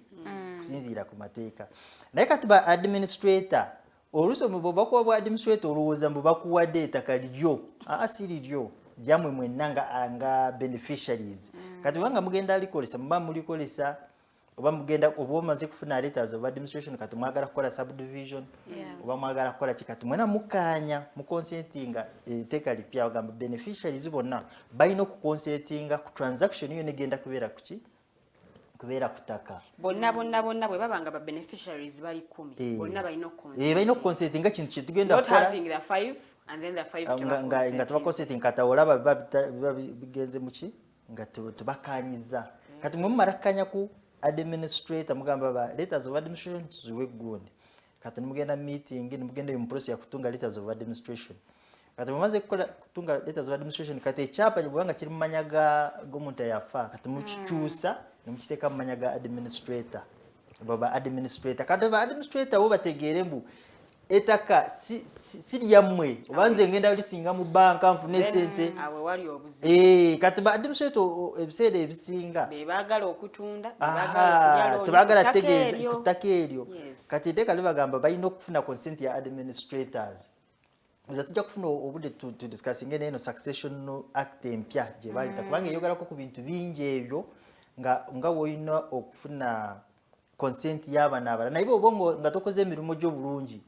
kusinziira ku mateeka naye kati ba administrator oluusi bwe bakuwa bwa administrator olowooza mbu bakuwadde ettaka liryo si liryo lyamwe mwenna nga beneficiaries kati wanga mugenda alikolesa muba mulikolesa oba mugenda oba omaze kufuna letters of administration kati mwagala kukola subdivision oba mwagala kukola kikati mwena mukanya muconsentinga etteeka lipya ogamba beneficiaries bonna balina okuconsentinga ku transaction iyo negenda kubeera kuki kubeera ku ttaka bonna bwe babanga ba beneficiaries bali 10 bonna balina consent balina okukonsenti nga kintu kye tugenda not kukola having the 5 and then the 5 nga tebakonsenti nkata olaba bigenze muki nga tebakanyiza kati mwe mumala kkanya ku administrator mugamba letters of administration tuziwe gundi kati nimugenda meeting nimugenda mu process ya kutunga letters of administration kati mumaze kutunga letters of administration kati ekyapa bwanga kiri mu manya g'omuntu yafa kati mukikyusa nimukiteeka mu manya ga administrator baba administrator kati ba administrator bo bategeere mbu ettaka si lyammwe obanze ngenda lisinga mu banka nfune sente awe wali obuzibu kati ba administrator ebiseera ebisinga bebaagala okutunda tebagala tegeeza ku ttaka eryo kati etteeka libagamba balina okufuna consent ya administrators oza tujja kufuna obudde tudiscussinge n'eno succession act empya gye balita kubanga eyogerako ku bintu bingi ebyo nga woolina okufuna consent y'abaana abalala naye oba nga tokoze emirimu gyo bulungi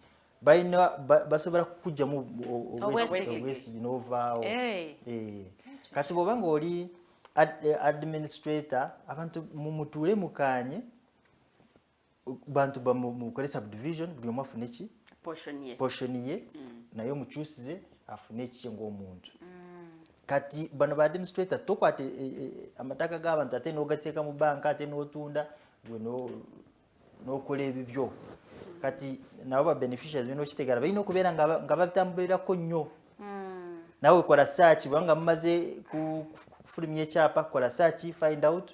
basobola kukugyamu obwesigi n'ovaawo kati bw'oba nga oli administrator abantu mumutuule mukanye bantu bamukole subdivision buli omu afune ki portion ye naye omukyusize afune ekye ng'omuntu kati bano ba administrator tokwate amataka g'abantu ate n'ogateeka mu banka ate n'otunda gwe n'okola ebibyo kati nabo ba beneficiaries bino kitegala balina okubeera nga babitambulirako nnyo nawe kola search bwanga mumaze kufulumya ekyapa kola search find out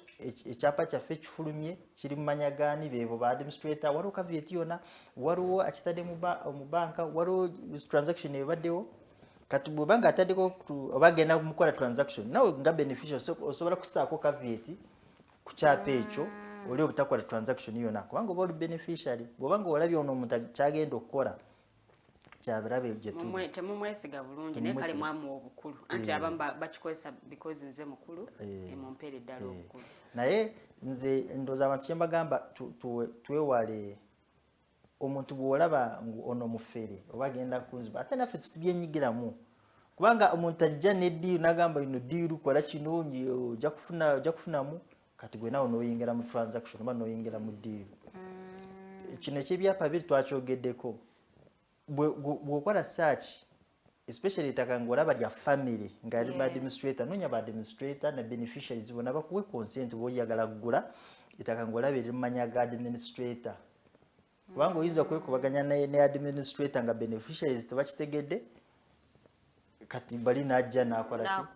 ekyapa kyaffe kifulumye kiri mu manya gaani bebo ba administrator waliwo caveat yona waliwo akitadde mu banka waliwo transaction ebaddewo kati bwebanga ataddeko oba agenda mukola transaction nawe nga beneficiary osobola kusaako caveat ku kyapa ekyo oli obutakola transaction yona kubanga oba oli beneficiary bwobanga olabye ono omuntu kyagenda okukola kyabirabe gye tuli temumwesiga bulungi naye kale mwamu obukulu anti abamu bakikozesa because nze mukulu emumpeera eddala obukulu naye nze ndooza abantu kye mbagamba twewale omuntu bw'olaba ono mufere oba agenda kunziba ate naffe tubyenyigiramu kubanga omuntu ajja n'eddiiru n'agamba ino ddiiru kola kino ojja kufunamu kati gwe nawe n'oyingira mu transaction oba n'oyingira mu ddiiru kino ekyebyapa biri twakyogeddeko bw'okola search especially ettaka ng'olaba lya family nga ali ba administrator noonya ba administrator na beneficiaries bona bakuwe consent bw'oyagala kugula ettaka ng'olaba eri mu manya ga administrator kubanga oyinza kwekubaganya ne administrator nga beneficiaries tebakitegedde kati bali najja nakola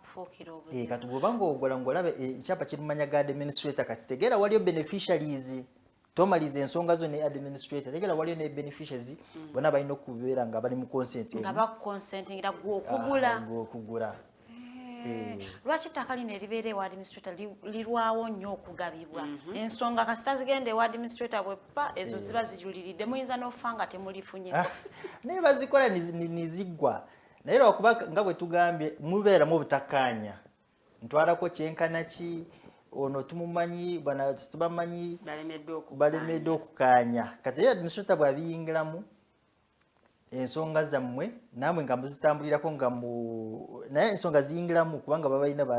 ki kati bw'obanga ogola ng'olaba ekyapa kiri mu manya ga administrator kati tegeera waliyo beneficiaries tomaliza ensonga zo ne administrator tegeera waliyo ne beneficiaries bona balina okubeera nga bali mu consent nga bakonsentingira okugula lwaki ettaka lino eribeera ewa administrator lirwawo nnyo okugabibwa ensonga kasita zigenda ewa administrator bweppa ezo ziba zijuliridde muyinza n'ofa nga temulifunye naye bazikola niziggwa naye lwakuba nga bwe tugambye mubeeramu obutakkaanya ntwalako kyenkana ki ono tumumanyi bana tubamanyi balemeddwe okukaanya kati administrator bw'abiyingiramu ensonga zammwe namwe nga muzitambulirako nga naye ensonga ziyingiramu kubanga baba balina ba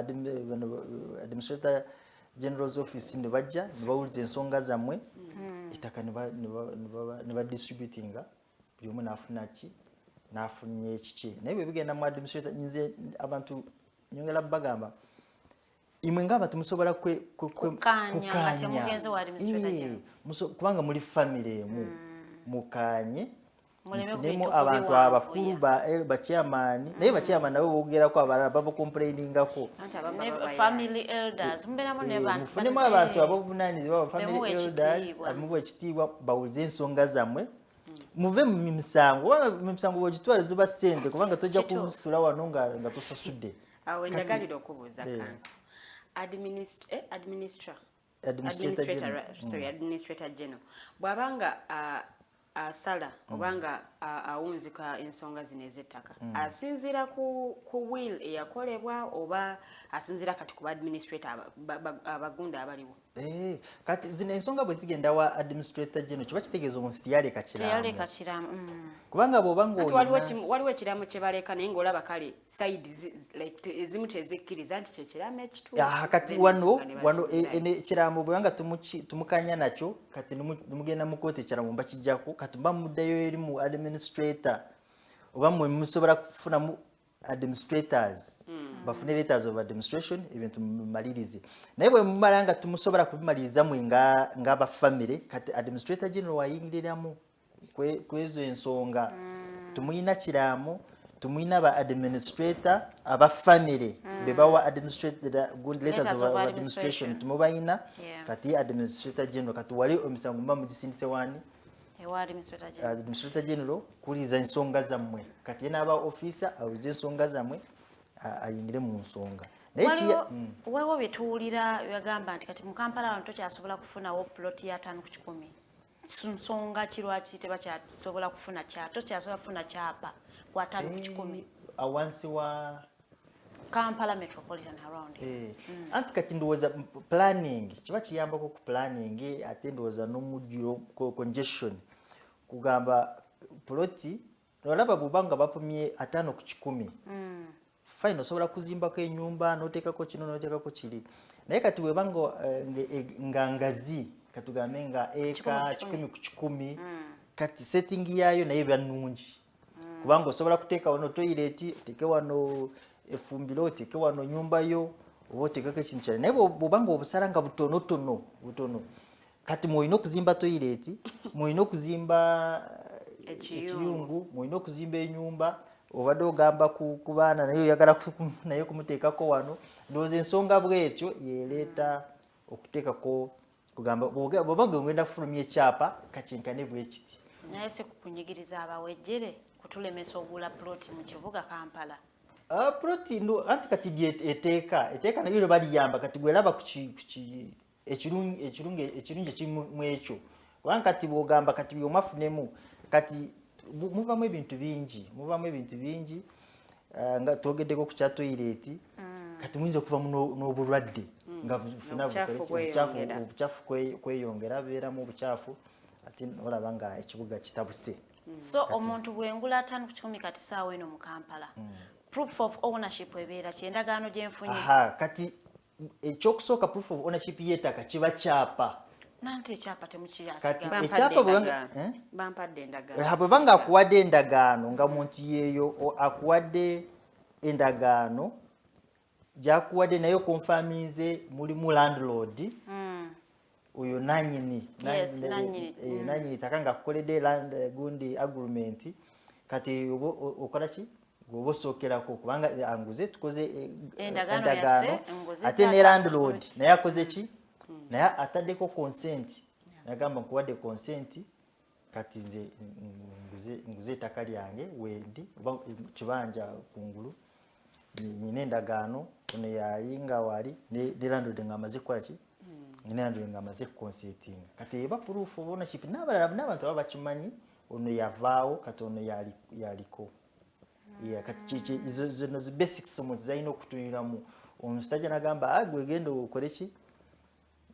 administrator general's office ne bajja ne bawuliza ensonga zammwe ettaka ne badistributinga buli omu n'afuna ki n'afunye ekiki naye bwe bigenda mu administrator nze abantu nyongera bagamba imwe ng'abantu musobola kukanya temugenze wa administrator kubanga muli family emu mukanye mufunemu abantu abakulu ba chairman naye ba chairman nabo bogerako abalala babo complainingako family elders mufunemu abantu abovunanyizibwa family elders amuwe ekitiibwa bawulize ensonga zammwe muve mu misango bw'ogitwala ziba ssente kubanga tojja kusula wano nga tosasudde awo enjagalira okubuuza kanso administrator general bw'abanga asala obanga awunzika ensonga zino ez'ettaka asinziira ku will eyakolebwa oba asinziira kati ku administrator abagunda abaliwo? Kati zino ensonga bwe zigenda wa administrator general kiba kitegeeza omuntu teyaleka kiramu. Kubanga bw'obanga waliwo ekiraamo kye baleeka naye ng'olaba kale side ezimu tezikkiriza nti kyekiraamo ekituufu. Kati wano ekiraamo bwebanga tumukanya nakyo kati nimugenda mu kooti ekiraamo mbakijjako kati mba muddayo eri mu administrator oba mwe musobola kufunamu administrators bafune letters of administration ebintu mumalirize naye bwe mumala nga tumusobola kubimaliriza mwe ng'aba family kati administrator general wayingiriramu kwezo ensonga tumuyina kiraamu tumuyina ba administrator aba family bebawa administrator good letters of administration tumubayina kati administrator general kati wali omusango mba mugisindise wani administrator general kuliza ensonga zammwe kati n'aba officer awuliza ensonga zammwe ayingire mu nsonga wewo byetuwulira byagamba nti kati mu Kampala wano tokyasobola kufunawo plot ya 5 ku 10 nsonga kirwaki tebakyasobola kufuna tokyasobola kufuna kyapa kwa 5 ku 10 awansi wa Kampala metropolitan around anti kati ndowooza planning kiba kiyambako ku planning ate ndowooza n'omujjulo congestion kugamba ploti olaba bubanga bapumye 5 ku 10 fine osobola kuzimbako ennyumba n'oteekako kino n'oteekako kiri naye kati webanga ngangazi katugambe nga eka 10 ku 10 kati setting yayo naye byanungi kubanga osobola kuteeka wano toilet oteeke wano efumbiro oteeke wano nyumba yo oba oteekako ekintu kyale naye bwobanga obusala nga butono kati mwolina okuzimba toilet mwolina okuzimba ekiyungu mwolina okuzimba ennyumba obadde ogamba ku baana naye oyagala naye kumuteekako wano ndowooza ensonga bwetyo yeleeta okuteekako kugamba bwobanga ogenda kufulumya ekyapa kakinkane bwekiti naye si kukunyigiriza abawejjere kutulemesa ogula ploti mu kibuga Kampala ploti anti kati eteeka nayo baliyamba kati bweraba ekirungi ekimu ekyo kubanga kati bwogamba kati byomafunemu kati muvamu ebintu bingi nga twogeddeko ku kya toilet kati muyinza okuvamu n'obulwadde nga obucaafu kweyongera beeramu obucaafu ate olaba nga ekibuga kitabuse so omuntu bwengula 5 ku 10 kati saawa eno mu Kampala proof of ownership ebeera kyendagaano gyenfunye kati ekyokusooka proof of ownership y'ettaka kiba kyapa nanti ekyapa ekyapa bwebanga akuwadde endagaano nga muntu yeeyo akuwadde endagaano gyakuwadde naye konfaminze mulimu landlord oyo nanyini ttaka nga akukoledde gundi agreement kati okola ki gwoba osookerako kubanga anguze tukoze endagaano ate ne landlord naye akoze ki naye ataddeko consent nagamba nkuwadde consent kati nze nguze ettaka lyange wendi oba kibanja kungulu nyina endagaano ono yayinga wali ne landlord nga amaze kukola ki ne landlord nga amaze kuconsentinga kati eba proof of ownership n'abantu aba bakimanyi ono yavaawo kati ono yaliko kati zino zi basics omuntu zalina okutuniramu omuntu tajja nagamba gwe genda okole ki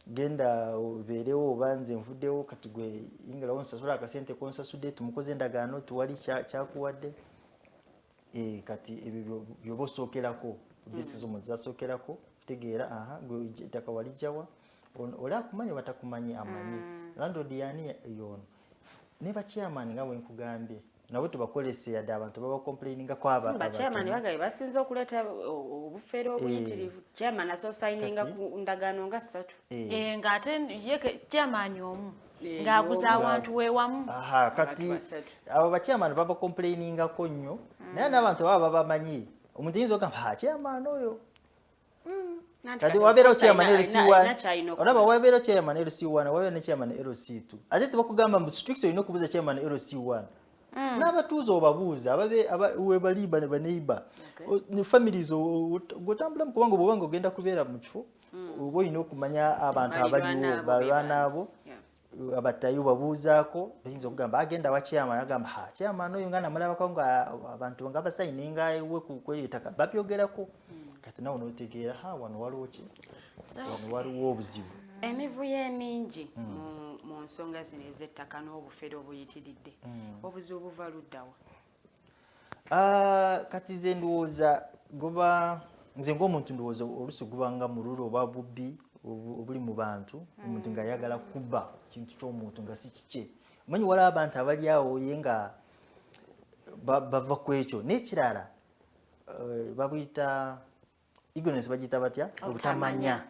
genda obeerewo oba nze nvuddewo kati gwe yingirawo nsasula akasente konsasudde tumukoze endagaano tuwali kyakuwadde kati ebyo byoba osookerako basics omuntu zasookerako kutegeera gwe ettaka walijjawa oli akumanyi batakumanyi amanyi landlord yani yono ne bachairman nga bwenkugambye nabo tubakolese yadde abantu baba complaininga ko bachairman bagaye basinze okuleeta obufere obuyitirivu chairman aso signinga ku ndagaano nga 3 ng'ate ye chairman omu ng'aguza abantu weewamu kati abo bachairman baba complaininga ko nnyo naye n'abantu baba bamanyi omuntu yinza okugamba chairman oyo kati wabeera chairman LC1 olaba wabeera chairman LC1 wabeera ne chairman LC2 ate tebakugamba mu strict olina okubuuza chairman LC1 n'abatuuza obabuuza webaliba ne baneiba ne families gotambulamu kubanga bwobanga ogenda kubeera mu kifo oba olina okumanya abantu abaliwo balwana abo abatayo babuuzaako bayinza okugamba agenda wa chairman agamba chairman oyo nga namulabako nga abantu nga basayininga ewe kw'ettaka babyogerako kati nawe n'otegeera wano waliwo ki wano waliwo obuzibu emivuyo emingi mu nsonga zino ez'ettaka n'obufere obuyitiridde obuzibu buva luddawa kati nze ndowooza nze ng'omuntu ndowooza oluusi gubanga mululu oba bubbi obuli mu bantu omuntu nga ayagala kubba kintu ky'omuntu nga si kikye omanyi waliwo abantu abali awo ye nga bava ku ekyo n'ekirala babuyita ignorance bagiyita batya obutamanya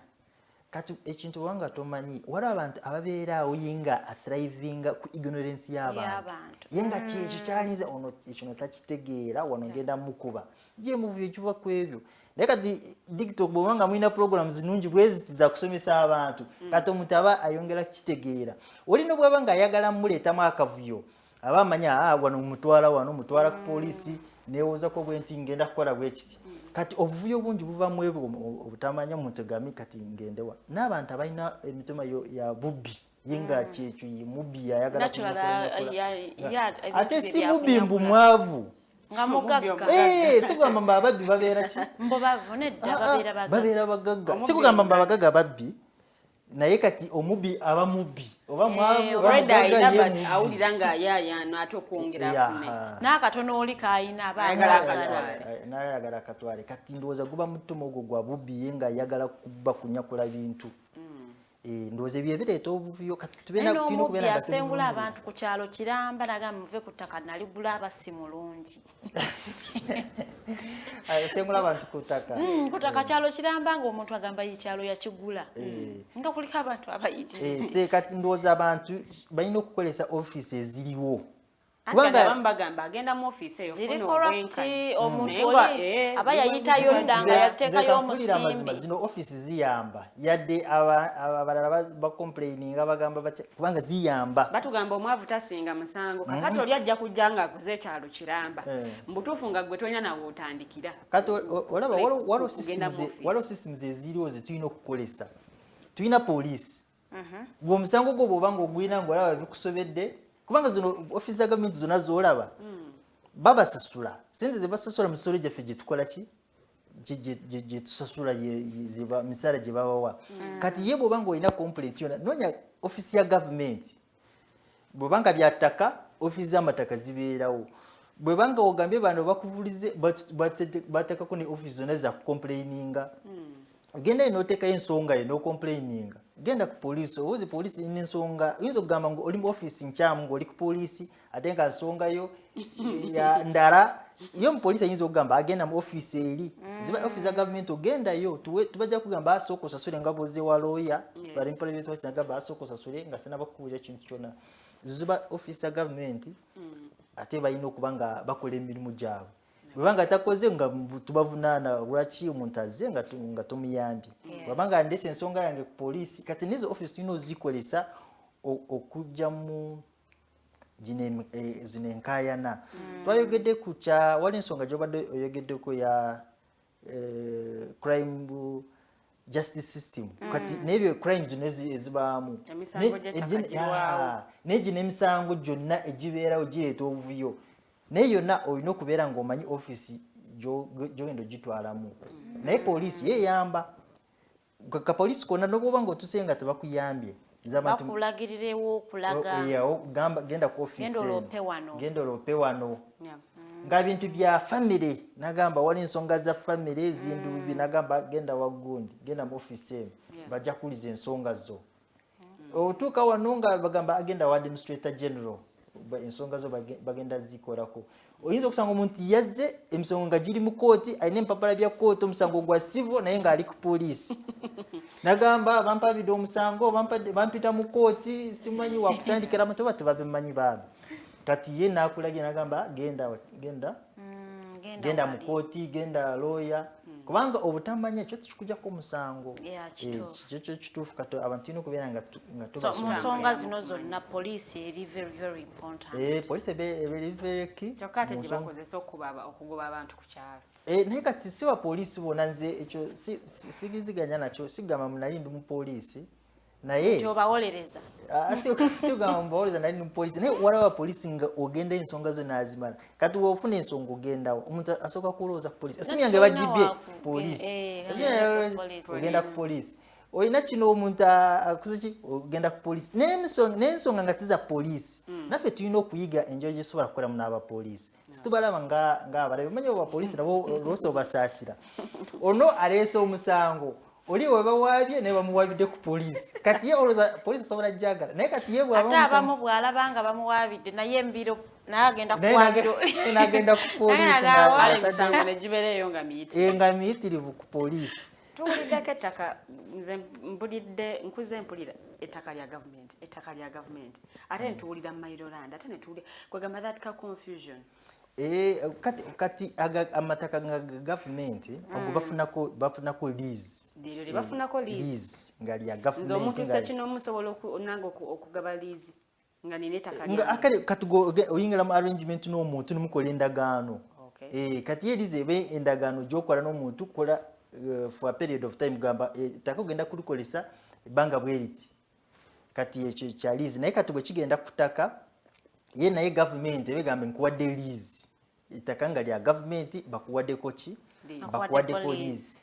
kati ekintu wanga tomanyi waliwo abantu ababeera awo ye nga athrivinga ku ignorance y'abantu ye nga kyekyo kyalinze ono ekino takitegeera wano ngenda mukuba ye muvuyo ekiva ku ebyo naye kati Digitalk bw'obanga mulina programs nungi bweziti za kusomesa abantu kati omuntu aba ayongera kitegeera olina bw'aba nga ayagala muleetamu akavuyo aba amanya wano mutwala ku poliisi neewoozako bwe nti ngenda kukola bwe kiti kati obuvuyo bungi buva mu ebyo obutamanya omuntu gami kati ngendewa n'abantu abalina emitima ya bubbi ye nga kyekyo ye mubbi ayagala ate si mubbi mbu mwavu nga mugagga sikugamba mba ababbi babeera ki mbo bavu nedda babeera bagagga sikugamba mba abagagga babbi naye kati omubbi aba mubbi oba mwavu awulira nga yayaana ate okwongera afune n'akatono oli kaayina n'ayagala akatwale kati ndowooza guba mutima ogwo gwa bubbi ye nga ayagala kubba kunyakula bintu ndowooza ebyo ebireeta obuvuyo n'omubbi asengula abantu ku kyalo kiramba nagamba muve ku ttaka naligula abasi mulungi asengula abantu ku ttaka kyalo kiramba ng'omuntu agamba ekyalo yakigula nga kuliko abantu abayitirivu kati ndowooza abantu balina okukolesa ofiisi eziriwo kubanga bagamba agenda mu ofiisi eyo ziri corrupt omuntu oli aba yayitayo dda nga yateekayo omusimbi zino ofiisi ziyamba yadde abalala bacomplaininga bagamba batya kubanga ziyamba batugamba omwavu tasinga musango kakati oli ajja kujja nga aguze ekyalo kiramba mbutuufu nga gwe tolina nawe otandikira kati olaba waliwo systems eziriwo ze tulina okukolesa tulina poliisi gwe omusango gwo bw'obanga ogwina ng'olaba bikusobedde kubanga zino office za gavumenti zonna z'olaba babasasula sente ze basasula mu misolo gyaffe gye tukola ki gye tusasula misaala gye babawa kati ye bw'obanga olina complaint yona noonya office ya gavumenti bw'obanga bya ttaka office z'amataka zibeerawo bw'obanga ogambye bano bakubulize bateekako ne office zonna za kucomplaininga genda ino oteekayo ensonga ye n'ocomplaininga genda ku poliisi owuzi poliisi n'ensonga oyinza okugamba ngu oli mu ofiisi nkyamu ng'oli ku poliisi ate nga nsongayo ya ndala yo mupoliisi ayinza okugamba agenda mu ofiisi eri ziba ofiisi za gavumenti ogendayo tubajja kugamba asooka osasule nga boze wa looya bali mpulabyetu nagamba asooka osasule nga sinabakubulira ekintu kyonna ziba ofiisi za gavumenti ate balina okuba nga bakola emirimu gyabwe bwebanga takoze nga tubavunaana lwaki omuntu azze nga tumuyambye bwabanga ndese ensonga yange ku poliisi kati nezo office tulina ozikolesa okujja mu zino enkaayana twayogedde ku wali ensonga gyobadde oyogeddeko ya crime justice system kati n'ebyo crimes zino ezibaamu n'egyo n'emisango gyonna egibeerawo gireeta obuvuyo naye yonna olina okubeera ng'omanyi ofiisi gy'ogenda ogitwalamu naye poliisi yeeyamba kapoliisi konna n'obwoba ng'otuse nga tebakuyambye bakulagirirewo okulaga genda ku ofiisi genda oloope wano nga bintu bya famire nagamba wali ensonga za famire ezindubi nagamba genda waggundi genda mu ofiisi eno bajja kuwuliza ensonga zo otuuka wano nga bagamba agenda wa administrator general ensonga zo bagenda zikolako oyinza okusanga omuntu yazze emisonga nga giri mu kooti alina empapala bya kooti omusango gwa sivo naye ng'ali ku poliisi nagamba bampabidde omusango bampita mu kooti simanyi wakutandikira mato batebabimanyi baabe kati ye nakulagira nagamba genda mu kooti genda looya kubanga obutamanya ekyo tikikujjako omusango ekyo kituufu kati abantu tulina okubeera nga mu nsonga zino zonna poliisi eri very important poliisi eri very key kyokka ate gye bakozesa okugoba abantu ku kyalo naye kati si bapoliisi bona nze ekyo sigiziganya nakyo sigamba munali ndi mupoliisi naye obawolereza si ugamba nali mupoliisi naye walawa polisi nga ogenda ensonga zo nazimala kati wofuna ensonga ogendawo omuntu asooka kulowooza ku polisi esimu yange bagibye polisi ogenda ku polisi olina kino omuntu akuze ogenda ku polisi n'ensonga nga tiza polisi naffe tulina okuyiga enjojo gyesobola kukolamu n'abapoliisi situbalaba ng'abalabe omanyi abapoliisi nabo lwose obasaasira ono aleese omusango oli webawaabye naye bamuwaabidde ku polisi kati ye olowooza polisi asobola jagala naye kati ye ate abamu bw'alaba nga bamuwaabidde naye embiro naye agenda kuwaabiro n'agenda ku polisi nga miyitirivu ku polisi tuwuliddeko ettaka nze nkuze mpulira ettaka lya gavumenti ate netuwulira Maryland ate netuwulira kwegamba that ka confusion kati amataka nga gavumenti ogo bafunako lease nga lya gavumenti nze omuntu sekino musobola nange okugaba lease nga nina ettaka akale kati oyingira mu arrangement n'omuntu nimukola endagaano kati ye lease ebe endagaano gyokola n'omuntu kola for a period of time gamba ettaka ogenda kulikolesa ebbanga bweriti kati ekyo kya lease naye kati bwe kigenda kutaka ye naye gavumenti ebegambe nkuwadde lease ettaka nga lya gavumenti bakuwaddeko ki bakuwaddeko lease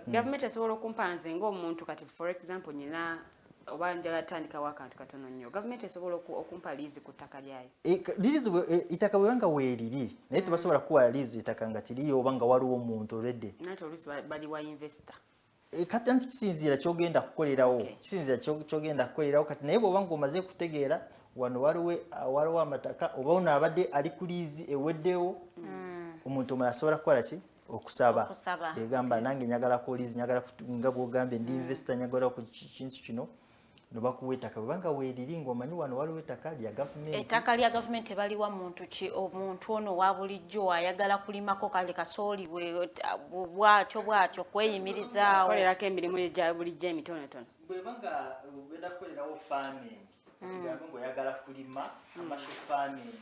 gavumenti esobola okumpanze ng'omuntu kati for example nyina oba njagala tandikawo akantu katono nnyo gavumenti esobola okumpa liizi ku ttaka lyayo liizi ettaka bwebanga weeriri naye tebasobola kuwa liizi ettaka nga tiriyo oba nga waliwo omuntu olwedde nate oluusi bali wa investor kati anti kisinziira kyogenda kukolerawo kyogenda kukolerawo kati naye bw'oba nga omaze kutegeera wano waliwo amataka oba ono abadde ali ku liizi eweddewo omuntu omulala asobola kukola ki okusaba egamba nange nyagalako liizi nyagala nga bw'ogambye ndi investor nyagala ku kintu kino nobakuwa ettaka bwebanga weeriri ng'omanyi wano waliwo ettaka lya gavumenti ettaka lya gavumenti baliwa muntu ki omuntu ono wa bulijjo ayagala kulimako kale kasooli bwatyo kweyimirizaawo kolerako emirimu egya bulijjo emitonotono bwebanga ogenda kukolerawo farming kigambe ng'oyagala kulima amasho farming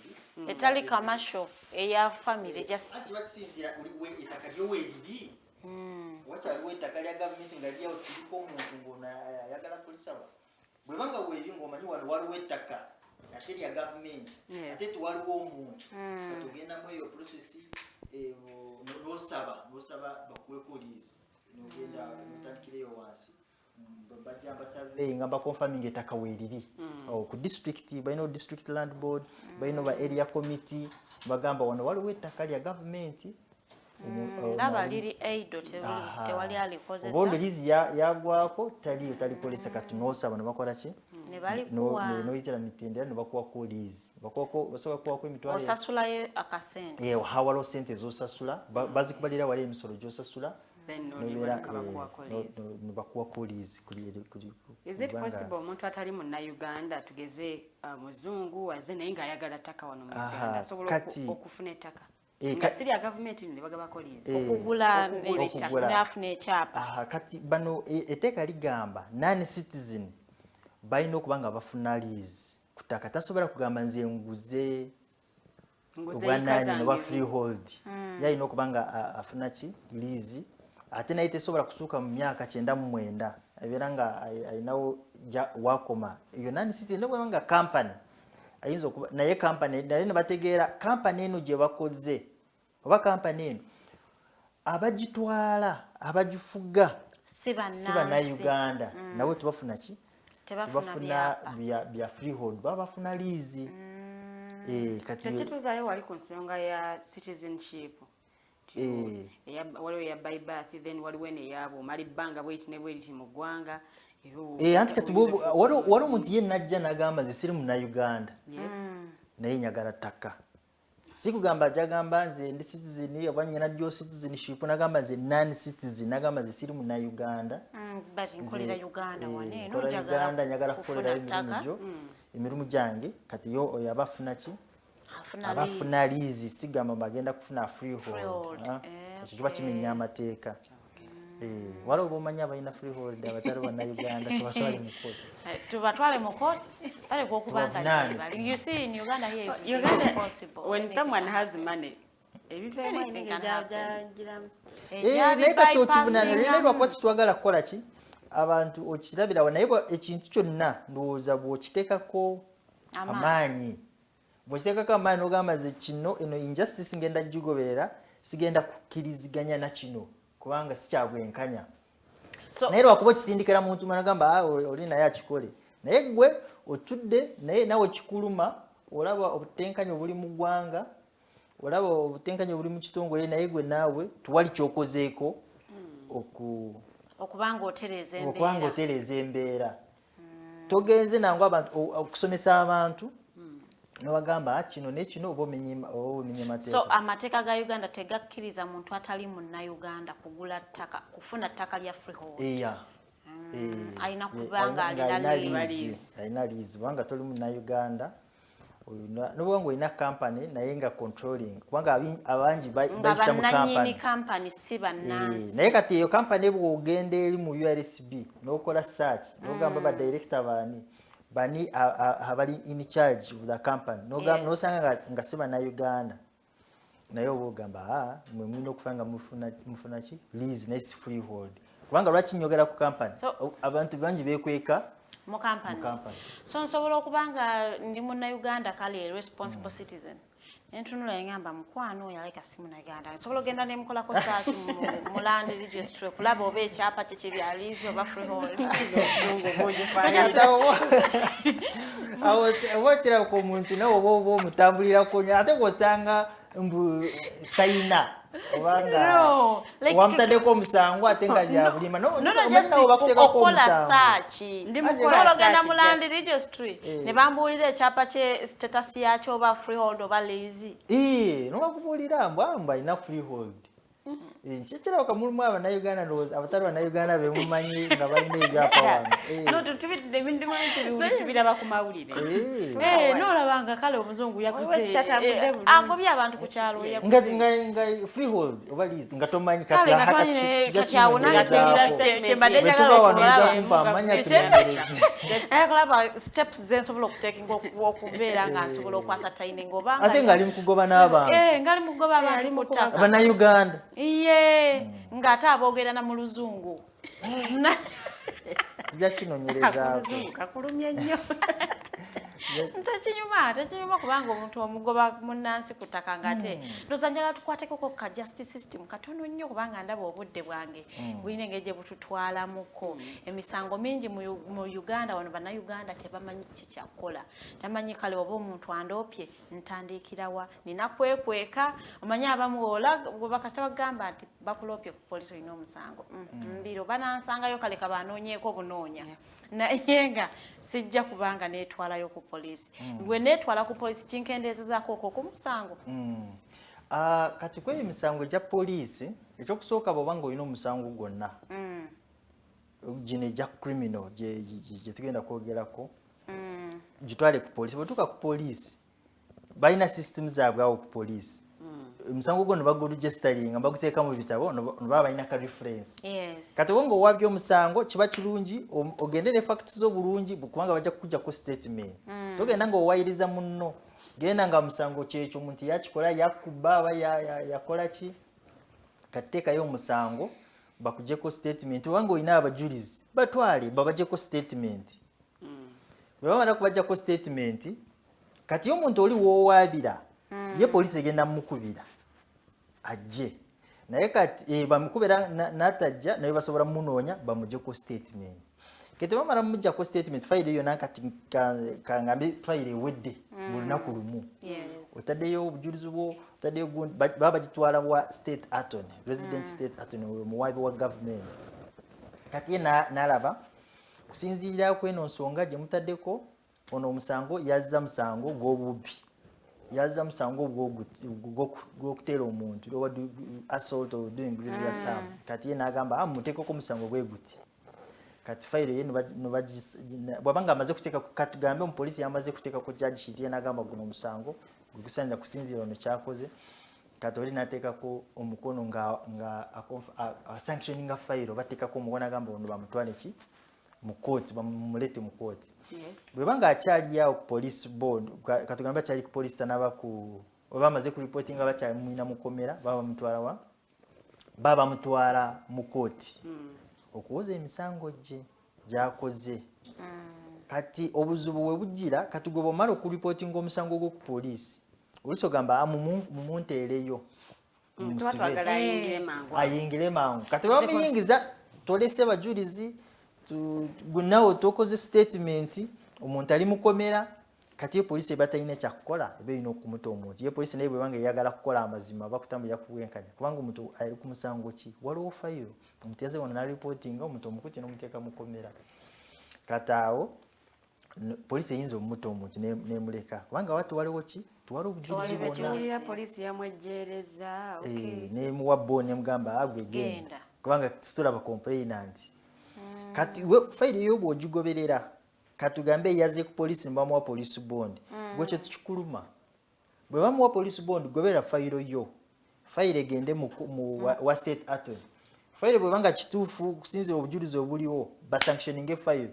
etali kamasho eya famire kiba kisinzira ettaka lyoweeriri wakyaliwo ettaka lya gavumenti nga lyawo kiriko omuntu ng'ono ayagala kulisaba bwebanga weeriri ng'omanyi wano waliwo ettaka ate lya gavumenti ate tiwaliwo omuntu katugendamu eyo process n'osaba bakuweko liizi nogenda mutandikireyo wansi bajja basurvey nga baconfirming ettaka weeriri ku district balina district land board balina ba area committee bagamba wano waliwo ettaka lya gavumenti ndaba liri aido tewali alikozesa obondo liizi yagwako talikolesa kati n'osaba ne bakola ki noyitira mitendera ne bakuwako liizi basobola kuwako emitwalo osasulayo akasente hawaliwo sente z'osasula bazikubalira wali emisolo gy'osasula nebakuwako liizi is it possible omuntu atali munnayuganda tugeze muzungu aze naye ng'ayagala ttaka wano mu Uganda asobola okufuna ettaka nga siri ya gavumenti ne bagabako liizi okugula n'afuna ekyapa kati bano etteeka ligamba non-citizen balina okuba nga bafuna liizi ku ttaka tasobola kugamba nze nguze obwanaanyi noba freehold yalina okuba nga afuna ki liizi ate naye tesobola kusuuka mu myaka 99 ebeera nga alinawo wakoma eyo non-citizen nobweba nga kampany ayinza okuba naye kampany naye ne bategeera kampany eno gye bakoze oba kampany eno abagitwala abagifuga si bannayuganda nabo tebafuna ki tebafuna bya freehold baba bafuna liizi kati tetuzaayo wali ku nsonga ya citizenship waliwo eya by birth then waliwo neyaabo omala ebbanga bweti ne bweriti mu ggwanga anti kati waliwo omuntu ye najja n'agamba nze siri munnayuganda naye nyagala ttaka sikugamba jagamba nze ndi citizen oba nyina ddyo citizenship nagamba nze non-citizen nagamba nze siri munnayuganda Uganda nyagala kukolerayo emirimu gyange kati yo oyo abafuna ki abafuna liizi sigamba bagenda kufuna freehold ekyo kiba kimenya amateeka waliwo bomanya balina freehold abatali bannayuganda tubatwale mu kooti kale kwokubanga you see in Uganda here Uganda when someone has money naye kati otuvunanira lwakwa kitwagala kukola ki abantu okirabira naye ekintu kyonna ndowooza bw'okiteekako amaanyi bw'okiteekako amaanyi n'ogamba ze kino eno injustice ngenda gigoberera sigenda kukkiriziganya na kino kubanga sikyabwenkanya naye lwakuba okisindikira muntu managamba oli naye akikole naye gwe otudde naye nawe kikuluma olaba obutenkanya obuli mu ggwanga olaba obutenkanya obuli mu kitongole naye gwe naawe tuwali kyokozeeko okubanga otereza embeera togenze nangu abantu okusomesa abantu nobagamba kino nekino oba omenye mateeka. So amateeka ga Uganda tegakkiriza muntu atali munnayuganda kugula ttaka kufuna ttaka lya freehold. Alina kubanga alina liizi kubanga toli munnayuganda nobanga olina company naye nga controlling kubanga abangi bayisa mu company si bannansi naye kati eyo company bw'ogenda eri mu URSB n'okola search n'ogamba ba director bani abali in charge of the company n'osanga nga si bannayuganda naye oba ogamba mwe mulina okufanga mufuna ki lease naye si freehold kubanga lwaki nyogera ku company abantu bangi beekweka mu company. So nsobola okubanga ndi munnayuganda kale responsible citizen entunula engamba mukwano yaleka si munnayuganda nsobola ogenda nemukolako search mu land registry okulaba oba ekyapa kye kibyalizi oba freehold awo okirabako omuntu nawe oba omutambulirako ate gwosanga mbu tayina obanga wamutaddeko omusango ate nga byabulima nawe bakuteekako omusango ogenda mu land registry ne bambuulira ekyapa kye status yakyo oba freehold oba lease nobakubuulira mbwamba alina freehold kyekirabaka mulimu abannayuganda ndowooza abatali bannayuganda bemumanyi nga balina ebyapa wano tubiraba ku mawulire noolabanga kale omuzungu yaguze agobye abantu ku kyalo nga freehold oba lease nga tomanyi kati kyembadde njagala steps zensobola okuteekinga okubeera nga nsobola okwasa tayine ngobanga ate ngaali mukugoba n'abantu ngaali mukugoba abantu mu ttaka abannayuganda ng'ate aboogera na mu luzungu tujja kinonyerezaako kakulumya nnyo tekinyuma kubanga omuntu omugoba munnansi ku ttaka ngate ndoza njagala tukwateko ka justice system katono nnyo kubanga ndaba obudde bwange bulina engeri gye bututwalamuko emisango mingi mu Uganda wano bannayuganda tebamanyi kikyakola tamanyi kale oba omuntu andoopye ntandikirawa nina kwekweka omanyi abamuwola bakasita bagamba nti bakuloopye ku poliisi olina omusango mbiro banansangayo kale kabanoonyeeko obunoonya naye nga sijja kubanga neetwalayo ku poliisi gwe neetwala ku poliisi kinkendeezezaako okwo ku musango kati kweyo emisango gya poliisi ekyokusooka bw'oba nga olina omusango gwonna gino egya criminal gye tugenda kwogerako gitwale ku poliisi bwetuuka ku poliisi balina system zaabwe awo ku poliisi omusango gwo ne baguregisteringa baguteeka mu bitabo ne baba balina ka reference kati wonga owabya omusango kiba kirungi ogende ne facts z'obulungi kubanga bajja kukujjako statement togenda nga owayiriza munno genda nga musango kyekyo omuntu yakikola yakuba aba yakola ki kateekayo omusango bakujjeko statement wanga olina abajulizi batwale babajjeko statement bwe bamala kubajjako statement kati omuntu oli woowabira ye poliisi egenda mukubira ajje naye kati bamukubira n'atajja naye basobola munoonya bamuggyeko statement kete bamala mujjako statement fayire yonna kati kangambe fayire ewedde mu lunaku lumu otaddeyo obujulizi bwo otaddeyo baba bagitwala wa state attorney resident state attorney omuwaabi wa government kati ye n'alaba kusinziira ku eno nsonga gye mutaddeko ono omusango yazza musango gw'obubbi yazza musango gw'okuteera omuntu oba assault or doing grievous harm kati ye n'agamba muteekeko musango bwe guti kati fayiro ye bw'abanga amaze kuteeka katugambe omupoliisi yamaze kuteekako judge sheet ye n'agamba guno omusango gukusaanira kusinziira ono kyakoze kati oli n'ateekako omukono nga sanctioninga fayiro bateekako omukono agamba ono bamutwale ki mu kooti bamulete mu kooti bwe banga akyali awo ku police board katugambe akyali ku police tanaba oba amaze ku reportinga bakyamuyina mukomera baba bamutwala mu kooti okuwoza emisango gye gyakoze. Kati obuzibu we bugira kati gwe bw'omala okulipotinga omusango gwo ku poliisi oluusi ogamba mumunteereyo ayingire mangu kati bamuyingiza tolese bajulizi nawe tokoze statement omuntu ali mukomera kati ye poliisi eba talina ekyakukola eba erina okumuta omuntu ye poliisi naye bwebanga eyagala kukola amazima bakutambulira kuwenkanya kubanga omuntu ali ku musango ki waliwo fayiro omuntu yaze wano nalipotinga omuntu omukuti n'omuteeka mukomera kati awo poliisi eyinza omuta omuntu nemuleka kubanga watu waliwo ki tuwali obujulizi bwonna poliisi yamwejjeereza nemuwa boni nemugamba agwe genda kubanga situlaba complainant kati we fayiro eyo bw'ogigoberera katugambe yaze ku poliisi nebamuwa police bond gwekyo tukikuluma bwe bamuwa police bond goberera fayiro yo fayiro egende wa state attorney fayiro bwe banga kituufu kusinzira obujulizi obuliwo basanctioninge fayiro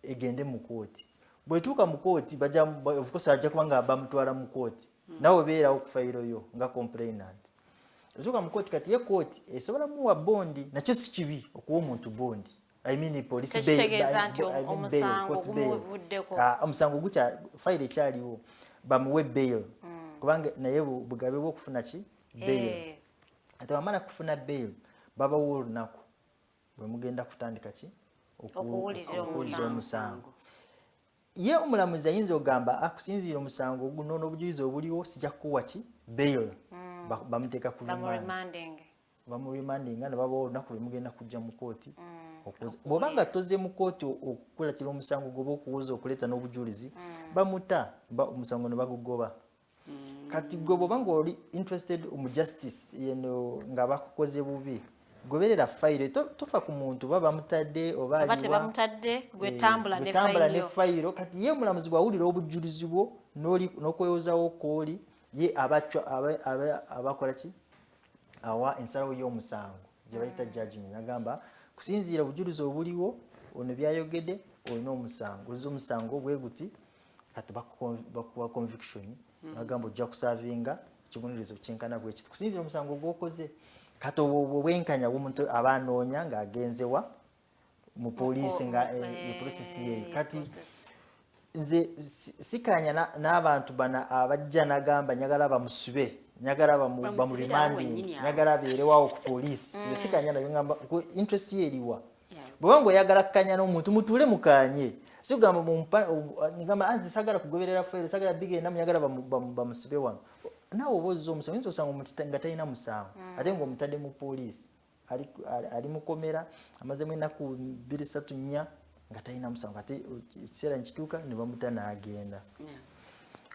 egende mu kooti bwetuuka mu kooti of course ajja kubanga bamutwala mu kooti nawe beerawo ku fayiro yo nga complainant etuuka mu kooti kati ye kooti esobola muwa bondi nakyo si kibi okuwa omuntu bondi I mean police bail omusango gukya fayiro ekyaliwo bamuwe bail kubanga naye bugabe bw'okufuna ki bail ate bamala kufuna bail babawo olunaku bwe mugenda kutandika ki okuwuliriza omusango ye omulamuzi ayinza ogamba akusinziira omusango guno n'obujulizi obuliwo sijja kukuwa ki bail bamuteeka ku bamuremandinga ne babawo olunaku lwe mugenda kujja mu kooti bw'obanga toze mu kooti okukulatira omusango gwoba okuwoza okuleeta n'obujulizi bamuta omusango ne bagugoba kati gwe bw'obanga oli interested mu justice yeno nga bakukoze bubi goberera fayiro tofa ku muntu baba bamutadde oba aliwa gwetambula ne fayiro kati ye mulamuzi bwawulira obujulizi bwo n'okweyozawo kooli ye abakola ki awa ensalawo y'omusango gye bayita judgment nagamba kusinziira obujulizi obuliwo ono byayogedde olina omusango oza omusango bwe guti kati bakuwa conviction nagamba ojja kusavinga ekibonerezo kyenkana bwe kiti kusinziira omusango gwokoze kati obwenkanya bw'omuntu aba anoonya ng'agenzewa mu poliisi nga process yeeyo kati nze sikanya n'abantu bana abajja nagamba nyagala bamusube nyagala bamurimanding nyagala abeerewawo ku poliisi sikanya nabyo ngamba interest ye eriwa bwebanga oyagala kukanya n'omuntu mutuule mukanye sigamba ngamba anzi sagala kugoberera fayiro sagala bigenda munyagala bamusube wano nawe oba ozza omusango yinza osanga omuntu nga talina musango ate ng'omutadde mu poliisi ali mukomera amazemu ennaku 2-3-4 nga talina musango ate ekiseera nkituuka ne bamuta n'agenda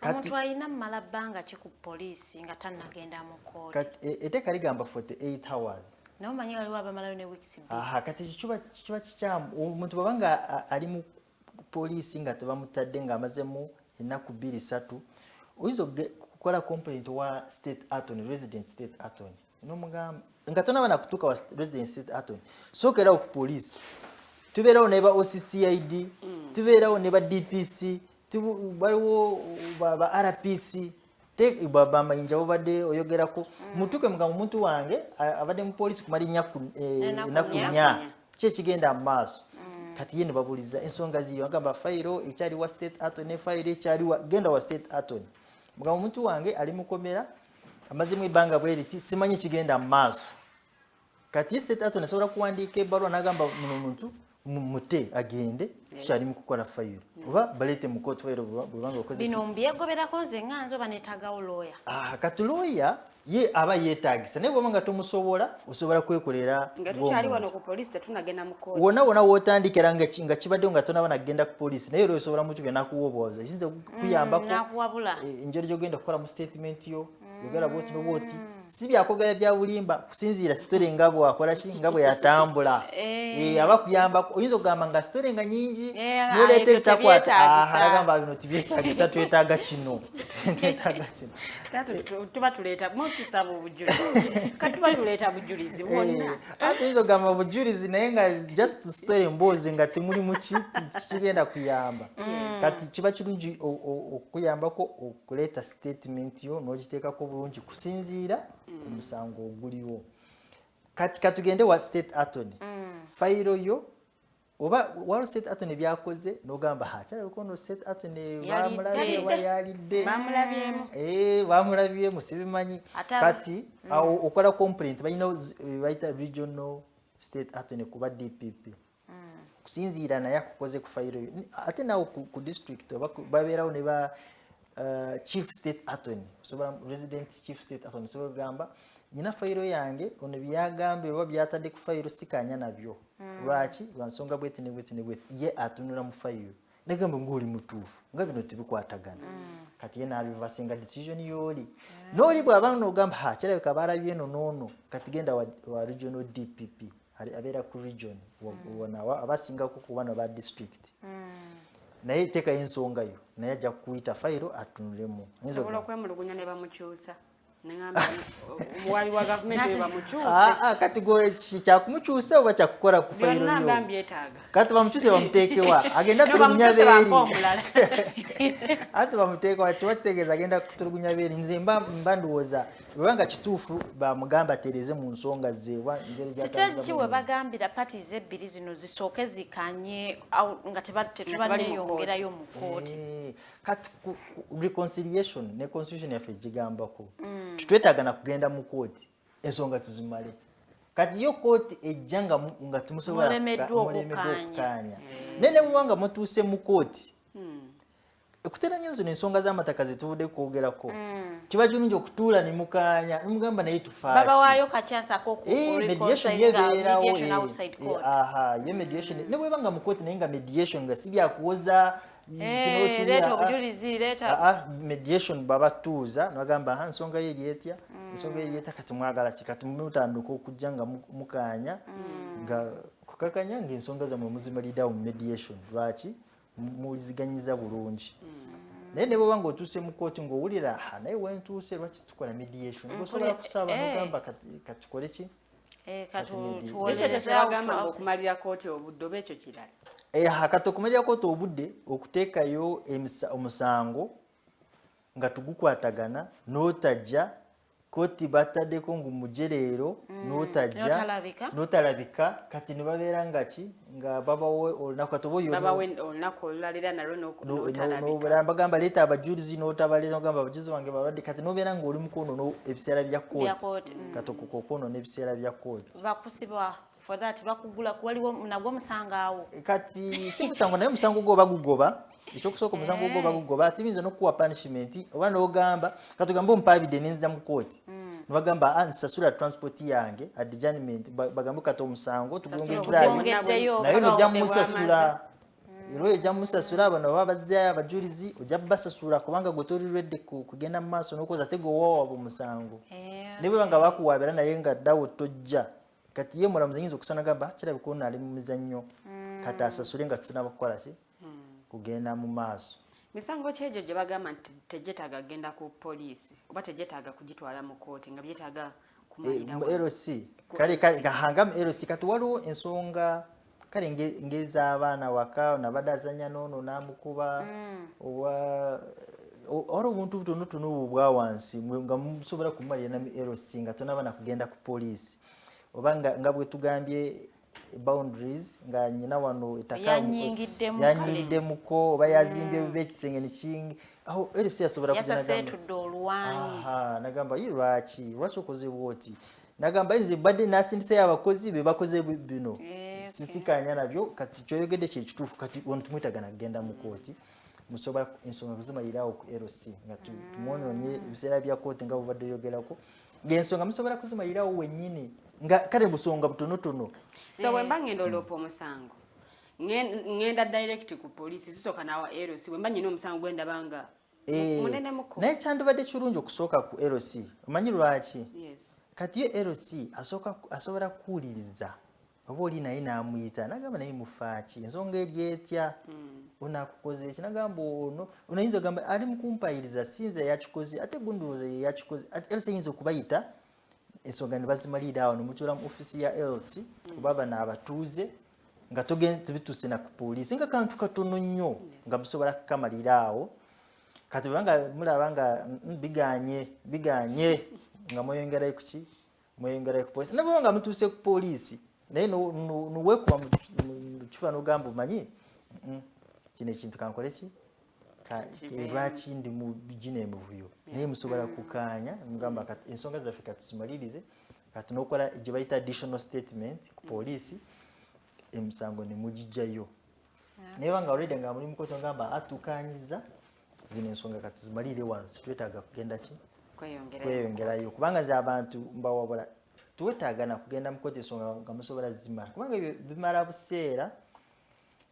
omuntu alina mmala bbanga ki ku poliisi nga tannagenda mu kooti etteeka ligamba 48 hours naye omanyi waliwo abamalayo ne weeks kati kiba kikyamu omuntu bwabanga ali mu poliisi nga tebamutadde ng'amazemu ennaku 2-3 oyinza kukola complaint wa state attorney resident state attorney n'omugamba nga tonaba nakutuuka wa resident state attorney sookerawo ku poliisi tubeerawo ne ba OCCID tubeerawo ne ba DPC waliwo ba RPC bamayinja bobadde oyogerako mutuke mugamba omuntu wange abadde mu poliisi kumala ennaku 4 ki ekigenda mu maaso kati ye ne babuliza ensonga ziyo agamba fayiro ekyali wa state attorney fayiro ekyali genda wa state attorney mugamba omuntu wange ali mukomera amazemu ebbanga bwe riti simanyi kigenda mu maaso kati ye state attorney asobola kuwandiika ebbaluwa n'agamba muno omuntu mute agende kikyali mu kukola fayiro oba baleete mu kooti fayiro bwebanga okoze bino mbyegoberako nze nga nze oba neetaagawo looya kati looya ye aba yeetaagisa naye bwobanga tomusobola osobola kwekolera nga tukyali wano ku poliisi tetunagenda mu kooti wona wootandikira nga kibaddewo nga tonaba nagenda ku poliisi naye olwo osobola mutu byonna kuwobwaza kiyinza kuyambako enjoli gyogenda kukola mu statement yo yogera bwoti nobwoti si byakwogera bya bulimba kusinziira sitori nga bwakola ki nga bwe yatambula aba kuyambako oyinza okugamba nga sitori nga nyingi noleeta ebitakwata agamba bino tibyetaagisa twetaaga kino tuba tuleeta mutusaba obujulizi kati tuba tuleeta bujulizi bwonna ate oyinza okugamba bujulizi naye nga just story mboozi nga temuli muki kigenda kuyamba kati kiba kirungi okuyambako okuleeta statement yo n'ogiteekako bulungi kusinziira omusango oguliwo kati katugende wa state attorney fayiro yo oba wali state attorney byakoze n'ogamba hakyala ko no state attorney yalidde bamulabyemu sibimanyi kati awo okola complaint balina bayita regional state attorney kuba DPP kusinziira naye akukoze ku fayiro yo ate nawo ku district babeerawo ne ba chief state attorney osobola resident chief state attorney so gamba nyina fayiro yange ono byagambe oba byatadde ku fayiro sikanya nabyo lwaki lwansonga bwete ne bwete ne bwete ye atunula mu fayiro negamba ngoli mutuufu nga bino tibikwatagana kati ye nalivasinga decision yoli noli bw'abanga n'ogamba kirabika barabye eno noono kati genda wa regional DPP abeera ku region wonawa abasingako ku bano ba district naye teeka ensonga yo naye ajja kuyita fayiro atunulemu nsobola kwemulugunya ne bamukyusa nengamba omuwali wa gavumenti bamukyuse kati gwe kyakumukyusa oba kyakukola ku fayiro yo kati bamukyuse bamuteekewa agenda tulugunya beeri ate bamuteekewa kiba kitegeeza agenda kutulugunya beeri nze mba ndowooza webanga kituufu bamugamba atereeze mu nsonga ze sitaki we bagambira parties ebbiri zino zisooke zikanye nga tetubaneyongerayo mu kooti kati reconciliation ne constitution yaffe gigambako tutwetagana kugenda mu kooti ensonga tuzimale kati yo kooti ejja nga tumusobola okukaanya nene bwanga mutuuse mu kooti ekutera nyo zino ensonga z'amataka zetuvudde kwogerako kiba kirungi okutuula ne mukaanya nimugamba naye tufaaki babawaayo kacyansa mediation yebeerawo ye mediation ne bwebanga mu kooti naye nga mediation nga si byakuwoza mediation babatuuza nibagamba ensonga ye eryetya ensonga ye eryetya kati mwagala ki kati mutandika okujja nga mukaanya nga kukakanya ng'ensonga zammwe muzimalirawo mu mediation lwaki muliziganyiza bulungi naye ne bw'oba ng'otuuse mu kooti ng'owulira naye wentuuse lwaki tukola mediation osobola kusaba nogamba katukole ki ekyo okumalira kooti obudde oba ekyo kirala kati okumalira kooti obudde okuteekayo omusango nga tugukwatagana n'otajja kooti bataddeko ngu mujereero n'otajja n'otalabika kati ne babeera nga ki nga babawo olunaku kati olunaku olulalira nalwo bagamba leeta abajulizi n'otabaleeta ogamba abajulizi bange balwadde kati n'obeera ng'oli mukono ebiseera bya kooti kati okukoono n'ebiseera bya kooti bakusibwa for that bakugula waliwo nagwo musango awo kati si musango naye musango gwo bagugoba ekyokusooka omusango gwo bagugoba ate binza n'okuwa punishment oba n'ogamba katugambe omupaabidde nenza mu kooti nibagamba nsasula transport yange adjournment bagambe kati omusango tugongezaayo naye nojja musasula era ojja musasula abano baba bazzaayo abajulizi ojja basasula kubanga gwe toli ready kugenda mu maaso n'okoza ate gwe waawaba omusango ne bwebanga bakuwaabira naye nga ddawo tojja kati ye mulamuzi ayinza okusana gamba kirabika ono ali mu mizannyo kati asasule nga tutunaba kukola ki kugenda mu maaso misango kyegyo gye bagamba nti tegyetaaga kugenda ku poliisi oba tegyetaaga kugitwala mu kooti nga byetaaga kumalirawo LC kale kahanga mu LC kati waliwo ensonga kale ng'ez'abaana waka nabadazanya n'ono n'amukuba oba ora obuntu butonotono obwo bwa wansi nga musobola kumalira na LC nga tonabana kugenda ku poliisi oba nga bwe tugambye boundaries nga nyina wano Ttaka yanyingiddemuko oba yazimbye ekisenge nekingi aho LC asobola nagamba ye lwaki okoze bwoti nagamba nze badde nasindiseyo abakozi be bakoze bino sisikanya nabyo kati kyoyogedde kyekituufu kati ono tumwetagana kugenda mu kooti musobola ensonga kuzimalirawo ku LC nga tumwononye ebiseera bya kooti nga bubadde yogerako ng'ensonga musobola kuzimalirawo wennyini nga kale busonga butonotono so wemba ngenda oloopa omusango ngenda direct ku poliisi sisooka nawa LC wemba nyina omusango gwenda banga munene muko naye kyandibadde kirungi okusooka ku LC omanyi lwaki kati ye LC asobola kuwuliriza oba oli naye n'amuyita nagamba naye mufaaki ensonga eryetya onakukoze eki nagamba ono ayinza ogamba ali mukumpayiriza sinze yakikoze ate gundowooza ye yakikoze LC yinza okubayita ensonga ne bazimalira awo nemutuula mu ofisi ya LC kuba bano abatuuze nga tebituuse na ku poliisi nga kantu katono nnyo nga musobola kukamalira awo kati bwebanga mulaba nga biganye nga mweyongerayo kuki mweyongerayo ku poliisi nabwe nga mutuuse ku poliisi naye nuwekuba mu kifa n'ogamba omanyi kino ekintu kankole ki lwaki ndi mu gino emivuyo naye musobola kukaanya mugamba ensonga zaffe kati zimalirize kati n'okola gye bayita additional statement ku poliisi emisango ne mugijjayo naye banga already nga muli mukoto ngamba atukanyiza zino ensonga kati zimalire wano twetaaga kugenda ki kweyongerayo kubanga nze abantu mbawabula twetaaga na kugenda mukoto ensonga nga musobola zimala kubanga ebyo bimala buseera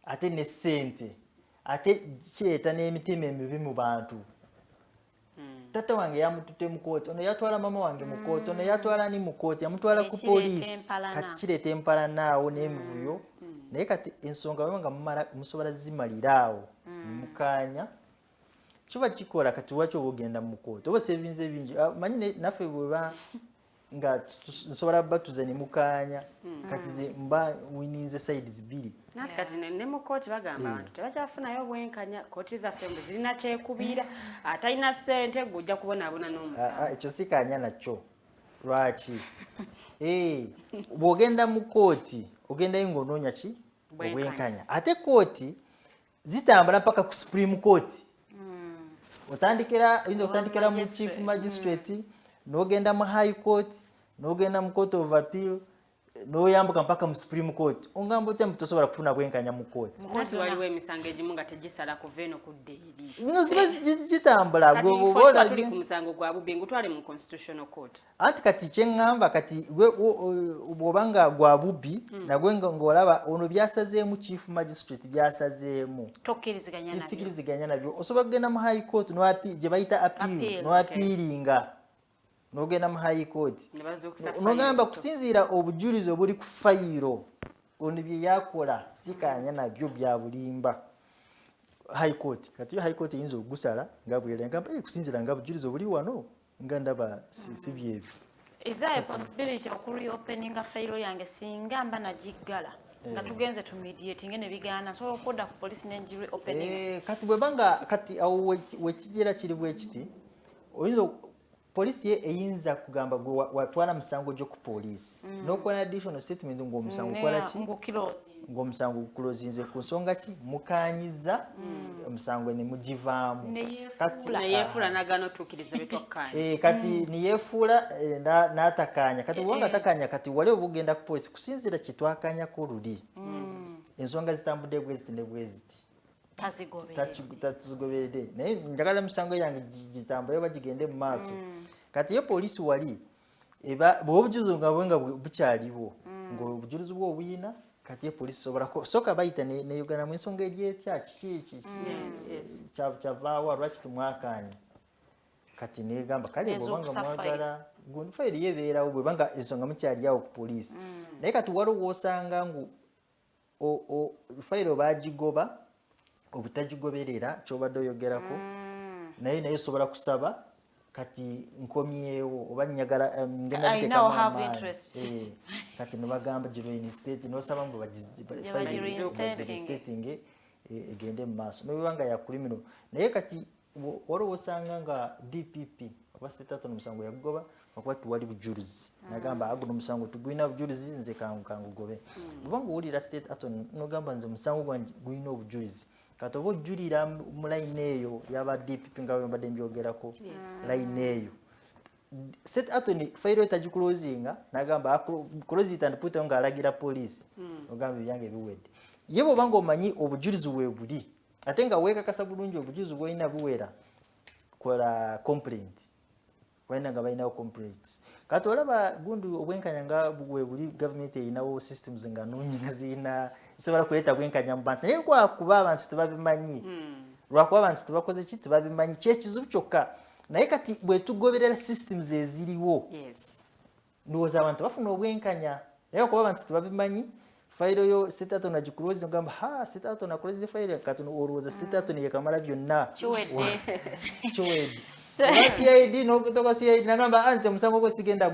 ate ne ssente ate kireeta n'emitima emibi mu bantu tata wange yamutute mu kooti ono yatwala mama wange mu kooti ono yatwala ni mu kooti yamutwala ku poliisi kati kireeta empala naawo n'emivuyo naye kati ensonga banga musobola zimalira awo mukanya kiba kikola kati lwaki oba ogenda mu kooti oba sevinze bingi manyi naffe bweba nga nsobola batuza ne mukanya kati mba wininze sides bbiri nati kati ne mu kooti bagamba abantu tebakyafunayo bwenkanya kooti zaffe mbu zirina kyekubiira atalina ssente gujja kubonaabona n'omusango ekyo sikanya nakyo lwaki bw'ogenda mu kooti ogendayo ng'onoonya ki obwenkanya ate kooti zitambula mpaka ku supreme court oyinza okutandikira mu chief magistrate n'ogenda mu high court n'ogenda mu court of appeal n'oyambuka mpaka mu supreme court ongamba otya tosobola kufuna bwenkanya mu court kati waliwo emisango egimu nga tegisala kuva eno kudda eri no ziba gitambula tuli ku musango gwa bubbi ngutwale mu constitutional court anti kati kyeŋŋamba kati bw'obanga gwa bubbi nagwe ng'olaba ono byasazeemu chief magistrate byasazeemu tokkiriziganya nabyo osobola kugenda mu high court gye bayita appeal n'apiiringa n'ogenda mu high court n'ogamba kusinziira obujulizi obuli ku fayiro ono bye yakola sikanya nabyo bya bulimba high court kati high court eyinza okugusala nga bw'erengamba kusinziira nga bujulizi obuli wano nga ndaba si byebyo. Is there a possibility of reopening a fayiro yange singa mba nagiggala nga tugenze tu mediating ne bigaana so okoda ku police n'engi reopening kati bwebanga kati awo wekigera kiri bwekiti oyinza polisi eyinza kugamba gwe watwala musango gyo ku poliisi n'okola additional statement ng'omusango ukola ki ng'omusango gukulozinze ku nsonga ki mukanyiza omusango ne mugivaamu neyefuula nagana otuukiriza byetwakkaanya kati neyefuula n'atakanya kati bwanga takanya kati wali obugenda ku poliisi kusinziira kye twakanyako luli ensonga zitambudde bweziti ne bweziti tazigoberere naye njagala emisango yange gitambule oba gigende mu maaso kati ye poliisi wali bw'obujulizi nga bwenga bukyaliwo ng'obujulizi bwo obuyina kati ye poliisi sobola soka bayita ne Uganda mu ensonga eri etya kiki kyavaawo lwaki tumwakanya kati negamba kale bwobanga mwagala fayiro yebeerawo bwebanga ensonga mukyali awo ku poliisi naye kati waliwo wosanga ngu fayiro bagigoba obutagigoberera kyobadde oyogerako naye osobola kusaba kati nkomyewo oba nyagala ngenda bitekamu kati nibagamba gireinstate nosaba mbu bagireinstating egende mu maaso nobanga ya criminal naye kati waliwo osanga nga DPP oba state attorney omusango yagugoba okuba tuwali bujulizi nagamba guno omusango tugulina bujulizi nze kangugobe obanga owulira state attorney nogamba nze omusango gwange gulina obujulizi kati oba ojulira mu line eyo yaba DPP nga mbadde mbyogerako line eyo state attorney fayiro etagiclosinga nagamba close it and put on ng'alagira poliisi ogamba ebyange biwedde ye bw'obanga omanyi obujulizi weebuli ate nga weekakasa bulungi obujulizi bwolina buwera kola complaint balina nga balinawo complaints kati olaba gundi obwenkanya nga weebuli gavumenti erinawo systems nga nungi nga zirina isobola kuleeta bwenkanya mu bantu naye lwakuba abantu tebabimanyi lwakuba abantu tebakoze ki tebabimanyi kyekizibu kyokka naye kati bwetugoberera systems eziriwo ndowooza abantu bafuna obwenkanya naye lwakuba abantu tebabimanyi fayiro yo state attorney nagikulozi ogamba state attorney nakulozi fayiro kati olowooza state attorney yekamala byonna kiwedde CID nokutoka CID nagamba anze musango gwe sigenda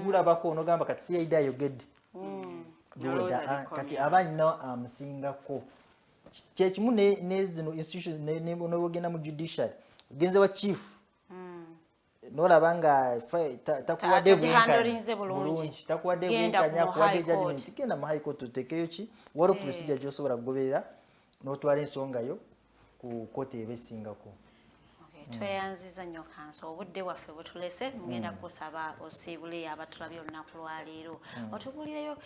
gulabako nogamba kati CID ayogedde kati abanyina amusingako kyekimu nezino institutions nobogenda mu judiciary ogenze wa chief n'olaba nga takuwadde tagihandlinze bulungi takuwadde bwenkanya kuwadde judgment genda mu high court oteekeyo ki waliwo procedure gy'osobola kugoberera n'otwala ensonga yo ku kooti eba esingako. Tweyanziza nnyo kanso obudde waffe butulese mugenda kusaba osiibule abatulabye olunaku lwaleero otubulireyo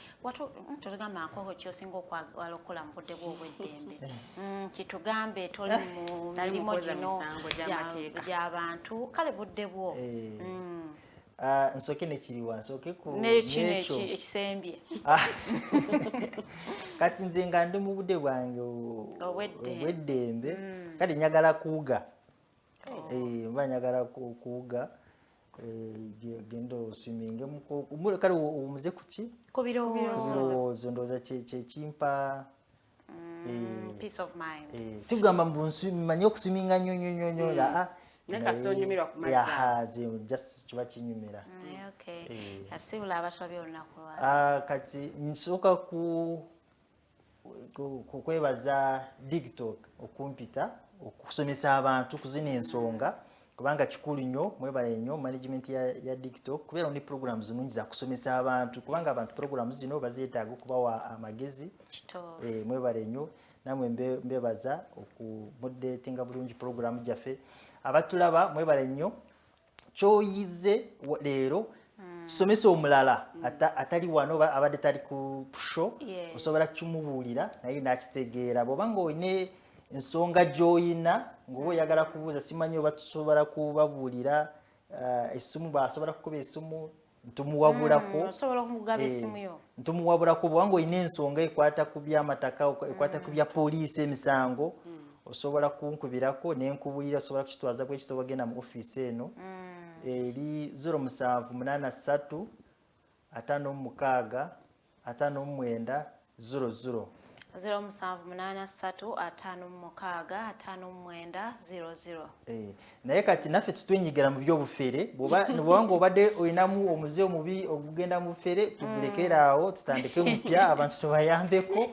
totugamba nkoko kyosinga okwagala okukola mu budde bw'obweddembe kitugambe toli mu mirimu gino gy'abantu kale budde bwo nsooke nekiriwa nsooke ku nekyo ekisembye kati nze nga ndi mu budde bwange obweddembe kati njagala kuwuga mba njagala kuwuga genda oswiminge kale omuze kuki ku birowoozo ndowooza kyekimpa peace of mind si kugamba manye okuswiminga nnyo just kiba kinyumira asibula abatulabye olunaku kati nsooka kwebaza Digitalk okumpita okusomesa abantu kuzina ensonga kubanga kikulu nnyo mwebale nnyo management ya Digitalk kubeera ne programs nnungi za kusomesa abantu kubanga abantu programs zino bazeetaaga okubawa amagezi mwebale nnyo namwe mbebaza okumuddeetinga bulungi program gyaffe abatulaba mwebale nnyo kyoyize leero kisomesa omulala atali wano abadde tali ku show osobola kimubuulira naye nakitegeera bw'obanga oyina ensonga gy'oyina ng'oba oyagala kubuuza simanyi oba tusobola kubabuulira essimu bw'asobola kukuba essimu ntumuwabulako bw'obanga oyina ensonga ekwata ku by'amataka ekwata ku bya poliisi emisango osobola kunkubirako nenkubulira osobola kukitwaza bwekito wagenda mu ofiisi eno eri 0783 56 59 00 0783565900 naye kati naffe tutwenyigira mu by'obufere bwobanga obadde olinamu omuze omubi okugenda mu bufere tugulekera awo tutandike mupya abantu tubayambeko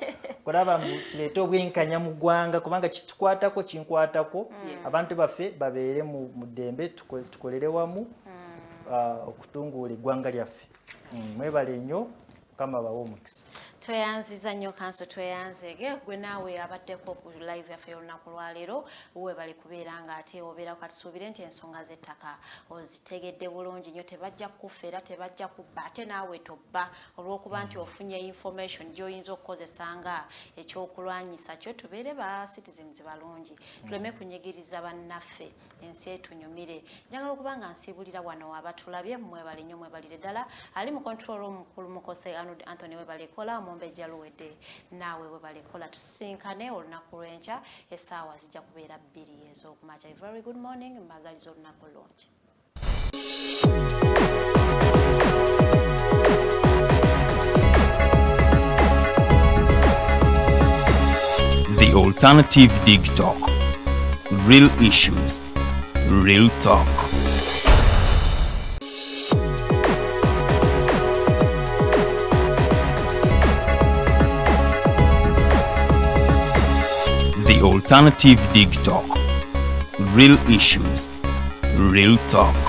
kulaba tuleete obwenkanya mu ggwanga kubanga kitukwatako kinkwatako abantu baffe babeere mu ddembe tukolere wamu okutunguula eggwanga lyaffe mwebale nnyo mukama bawe omukisa. Tweyanziza nnyo kanso tweyanzege gwe naawe abaddeko ku live yaffe olunaku lwaleero uwe bali kubeera nga ate obeera kati suubire nti ensonga z'ettaka ozitegedde bulungi nnyo tebajja kufera tebajja kubba ate naawe tobba olw'okuba nti ofunye information gy'oyinza okukozesa nga ekyokulwanyisa kyo tubeere ba citizens balungi tuleme kunyigiriza bannaffe ensi etunyumire njagala okuba nga nsiibulira wano abatulabye mwebale nnyo mwebalire ddala ali mu control room mukulu mukose Anthony webalikola Mombejja luwedde naawe webalikola tusinkane olunaku lw'enkya essaawa zijja kubeera 2 ez'okumakya. Very good morning mbagaliza olunaku lulungi. The Alternative Digitalk. Real issues, real talk. The Alternative Digitalk. Real issues, real talk.